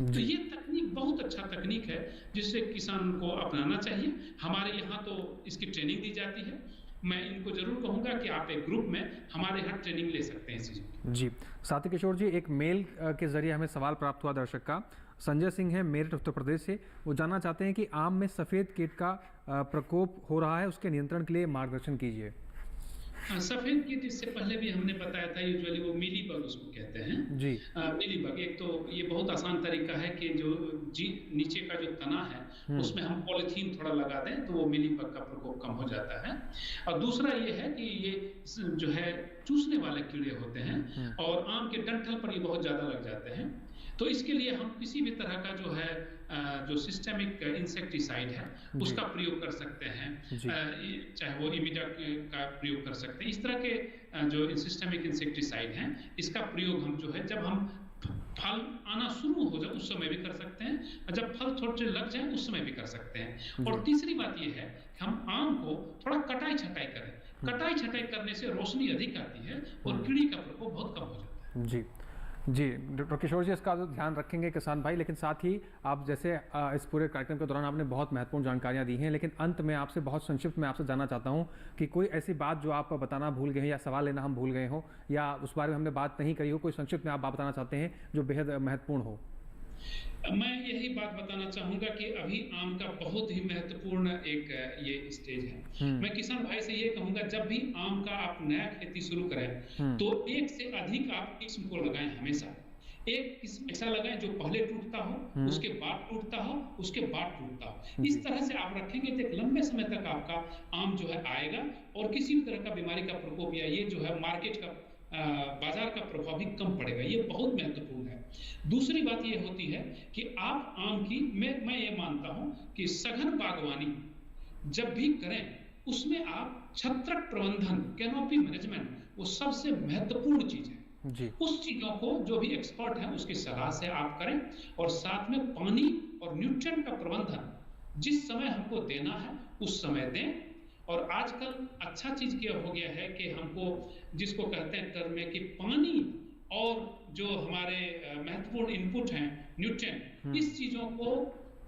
तो ये तकनीक बहुत अच्छा तकनीक है जिससे किसान को अपनाना चाहिए। हमारे यहाँ तो इसकी ट्रेनिंग दी जाती है। मैं इनको जरूर कहूंगा कि आप एक ग्रुप में हमारे यहाँ ट्रेनिंग ले सकते हैं इस चीज़ की। जी, साथी किशोर जी, एक मेल के जरिए हमें सवाल प्राप्त हुआ दर्शक का। संजय सिंह है, मेरठ उत्तर प्रदेश से। वो जानना चाहते हैं कि आम में सफ़ेद कीट का प्रकोप हो रहा है, उसके नियंत्रण के लिए मार्गदर्शन कीजिए। सफेद कीट इससे पहले भी हमने बताया था, यूजुअली वो मिली बग उसको कहते हैं जी। मिली बग एक तो ये बहुत आसान तरीका है कि जो नीचे का जो तना है उसमें हम पॉलीथीन थोड़ा लगा दें तो वो मिली बग का प्रकोप कम हो जाता है। और दूसरा ये है कि ये जो है चूसने वाले कीड़े होते हैं और आम के डंठल पर ये बहुत ज्यादा लग जाते हैं, तो इसके लिए हम किसी भी तरह का जो है जो सिस्टेमिक इंसेक्टिसाइड है उसका प्रयोग कर सकते हैं, चाहे वो इमिडा का प्रयोग कर सकते हैं। इस तरह के जो सिस्टेमिक इंसेक्टिसाइड हैं इसका प्रयोग हम जो है जब हम फल आना शुरू हो जाए उस समय भी कर सकते हैं और जब फल थोड़े लग जाए उस समय भी कर सकते हैं। और तीसरी बात ये है कि हम आम को थोड़ा कटाई छटाई करें। कटाई छटाई करने से रोशनी अधिक आती है और कीड़ी का प्रकोप बहुत कम हो जाता है। जी जी, डॉक्टर किशोर जी, इसका ध्यान रखेंगे किसान भाई। लेकिन साथ ही आप जैसे इस पूरे कार्यक्रम के दौरान आपने बहुत महत्वपूर्ण जानकारियां दी हैं, लेकिन अंत में आपसे बहुत संक्षिप्त में आपसे जानना चाहता हूं कि कोई ऐसी बात जो आप बताना भूल गए हैं या सवाल लेना हम भूल गए हों या उस बारे में हमने बात नहीं करी हो, कोई संक्षिप्त में आप बात बताना चाहते हैं जो बेहद महत्वपूर्ण हो। मैं यही बात बताना चाहूंगा कि अभी आम का बहुत ही महत्वपूर्ण एक ये स्टेज है। मैं किसान भाई से ये कहूंगा, जब भी आम का आप नया खेती शुरू करें तो एक से अधिक आप किस्म को लगाएं। हमेशा एक किस्म ऐसा लगाएं जो पहले टूटता हो, उसके बाद टूटता हो, उसके बाद टूटता हो। इस तरह से आप रखेंगे तो एक लंबे समय तक आपका आम जो है आएगा और किसी भी तरह का बीमारी का प्रकोप या ये जो है मार्केट का बाजार का प्रभाव भी कम पड़ेगा। ये बहुत महत्वपूर्ण है। दूसरी बात ये होती है कि आप आम की मैं ये मानता हूं कि सघन बागवानी जब भी करें उसमें आप छत्रक प्रबंधन, कैनोपी मैनेजमेंट, वो सबसे महत्वपूर्ण चीज है जी। उस चीजों को जो भी एक्सपर्ट हैं उसकी सलाह से आप करें और साथ में पानी और न्यूट्रिएंट का प्रबंधन जिस समय हमको देना है उस समय दें। और आजकल अच्छा चीज क्या हो गया है कि हमको जिसको कहते हैं टर्म में कि पानी और जो हमारे महत्वपूर्ण इनपुट हैं न्यूट्रिएंट, इस चीजों को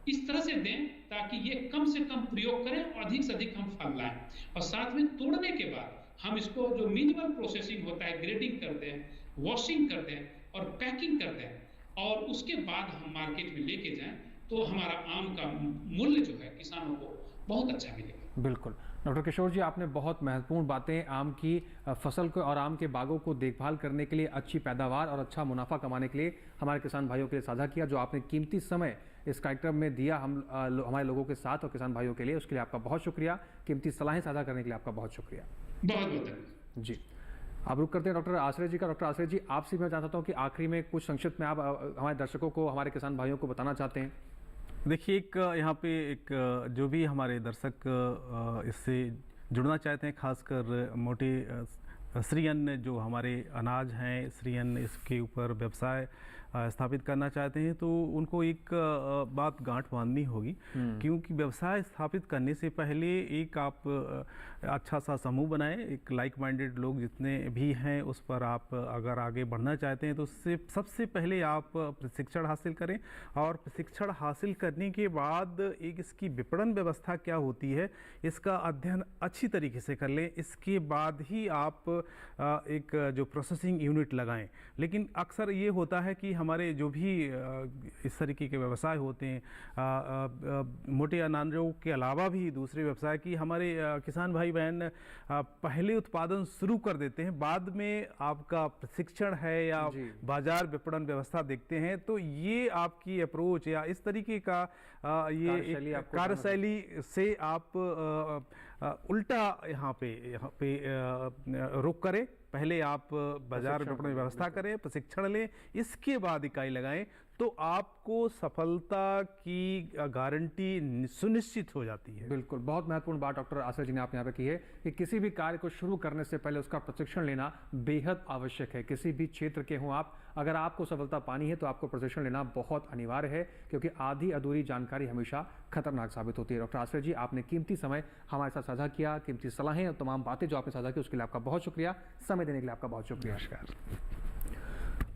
इस तरह से दें ताकि ये कम से कम प्रयोग करें और अधिक से अधिक हम फल लाएं। और साथ में तोड़ने के बाद हम इसको जो मिनिमल प्रोसेसिंग होता है, ग्रेडिंग कर दें, वॉशिंग कर दें और पैकिंग कर दें और उसके बाद हम मार्केट में लेके जाएं तो हमारा आम का मूल्य जो है किसानों को बहुत अच्छा मिलेगा। बिल्कुल। डॉक्टर किशोर जी, आपने बहुत महत्वपूर्ण बातें आम की फसल को और आम के बागों को देखभाल करने के लिए, अच्छी पैदावार और अच्छा मुनाफा कमाने के लिए हमारे किसान भाइयों के लिए साझा किया। जो आपने कीमती समय इस कार्यक्रम में दिया हमारे लोगों के साथ और किसान भाइयों के लिए, उसके लिए आपका बहुत शुक्रिया। कीमती सलाहें साझा करने के लिए आपका बहुत शुक्रिया। बहुत बहुत जी, अब रुक करते हैं डॉक्टर आश्रय जी का। डॉक्टर आश्रय जी, आपसे मैं जानता हूँ कि आखिरी में कुछ संक्षिप्त में आप हमारे दर्शकों को, हमारे किसान भाइयों को बताना चाहते हैं। देखिए, एक यहाँ पे एक जो भी हमारे दर्शक इससे जुड़ना चाहते हैं, खासकर मोटे श्री अन्न जो हमारे अनाज हैं, श्री अन्न इसके ऊपर व्यवसाय स्थापित करना चाहते हैं, तो उनको एक बात गांठ बांधनी होगी, क्योंकि व्यवसाय स्थापित करने से पहले एक आप अच्छा सा समूह बनाएं। एक लाइक माइंडेड लोग जितने भी हैं उस पर आप अगर आगे बढ़ना चाहते हैं तो उससे सबसे पहले आप प्रशिक्षण हासिल करें, और प्रशिक्षण हासिल करने के बाद एक इसकी विपणन व्यवस्था क्या होती है इसका अध्ययन अच्छी तरीके से कर लें। इसके बाद ही आप एक जो प्रोसेसिंग यूनिट लगाएं। लेकिन अक्सर ये होता है कि हमारे जो भी इस तरीके के व्यवसाय होते हैं, मोटे अनाजों के अलावा भी दूसरे व्यवसाय की, हमारे किसान भाई बहन पहले उत्पादन शुरू कर देते हैं, बाद में आपका प्रशिक्षण है या बाजार विपणन व्यवस्था देखते हैं। तो ये आपकी अप्रोच या इस तरीके का ये कार्यशैली से आप उल्टा यहाँ पे रुक करें। पहले आप बाजार विपणन व्यवस्था करें, प्रशिक्षण लें, इसके बाद इकाई लगाएं, तो आपको सफलता की गारंटी सुनिश्चित हो जाती है। बिल्कुल, बहुत महत्वपूर्ण बात डॉक्टर आश्रय जी ने आपने यहाँ पे की है कि किसी भी कार्य को शुरू करने से पहले उसका प्रशिक्षण लेना बेहद आवश्यक है। किसी भी क्षेत्र के हों आप, अगर आपको सफलता पानी है तो आपको प्रशिक्षण लेना बहुत अनिवार्य है, क्योंकि आधी अधूरी जानकारी हमेशा खतरनाक साबित होती है। डॉक्टर आश्रय जी, आपने कीमती समय हमारे साथ साझा किया, कीमती सलाहें और तमाम बातें जो आपने साझा की उसके लिए आपका बहुत शुक्रिया। समय देने के लिए आपका बहुत शुक्रिया।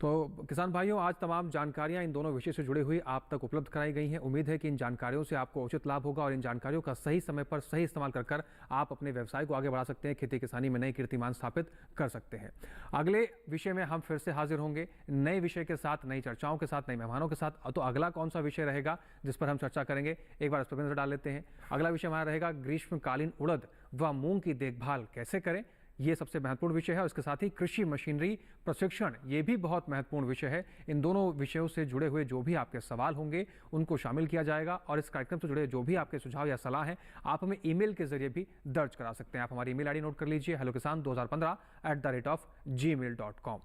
तो किसान भाइयों, आज तमाम जानकारियां इन दोनों विषय से जुड़ी हुई आप तक उपलब्ध कराई गई हैं। उम्मीद है कि इन जानकारियों से आपको उचित लाभ होगा और इन जानकारियों का सही समय पर सही इस्तेमाल कर आप अपने व्यवसाय को आगे बढ़ा सकते हैं, खेती किसानी में नई कीर्तिमान स्थापित कर सकते हैं। अगले विषय में हम फिर से हाजिर होंगे, नए विषय के साथ, नई चर्चाओं के साथ, नए मेहमानों के साथ। तो अगला कौन सा विषय रहेगा जिस पर हम चर्चा करेंगे, एक बार इस पर नजर डाल लेते हैं। अगला विषय हमारा रहेगा ग्रीष्मकालीन उड़द व मूंग की देखभाल कैसे करें। ये सबसे महत्वपूर्ण विषय है। और इसके साथ ही कृषि मशीनरी प्रशिक्षण, ये भी बहुत महत्वपूर्ण विषय है। इन दोनों विषयों से जुड़े हुए जो भी आपके सवाल होंगे उनको शामिल किया जाएगा, और इस कार्यक्रम से जुड़े जो भी आपके सुझाव या सलाह हैं आप हमें ईमेल के जरिए भी दर्ज करा सकते हैं। आप हमारी ईमेल आईडी नोट कर लीजिए, hellokisan2015@gmail.com।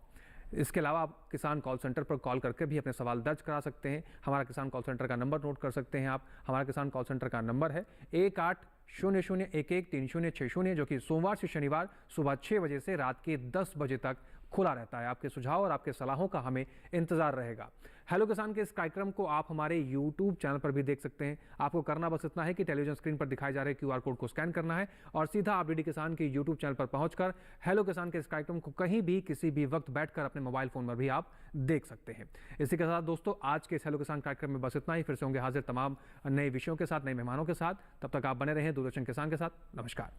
इसके अलावा आप किसान कॉल सेंटर पर कॉल करके भी अपने सवाल दर्ज करा सकते हैं। हमारा किसान कॉल सेंटर का नंबर नोट कर सकते हैं आप। हमारा किसान कॉल सेंटर का नंबर है 1800113060, जो कि सोमवार से शनिवार सुबह 6 बजे से रात के 10 बजे तक खुला रहता है। आपके सुझाव और आपके सलाहों का हमें इंतजार रहेगा। हेलो किसान के इस कार्यक्रम को आप हमारे YouTube चैनल पर भी देख सकते हैं। आपको करना बस इतना है कि टेलीविजन स्क्रीन पर दिखाए जा रहे QR कोड को स्कैन करना है और सीधा आप डीडी किसान के YouTube चैनल पर पहुंचकर हेलो किसान के इस कार्यक्रम को कहीं भी किसी भी वक्त बैठकर अपने मोबाइल फोन पर भी आप देख सकते हैं। इसी के साथ दोस्तों, आज के इस हेलो किसान कार्यक्रम में बस इतना ही। फिर से होंगे हाजिर तमाम नए विषयों के साथ, नए मेहमानों के साथ। तब तक आप बने रहें दूरदर्शन किसान के साथ। नमस्कार।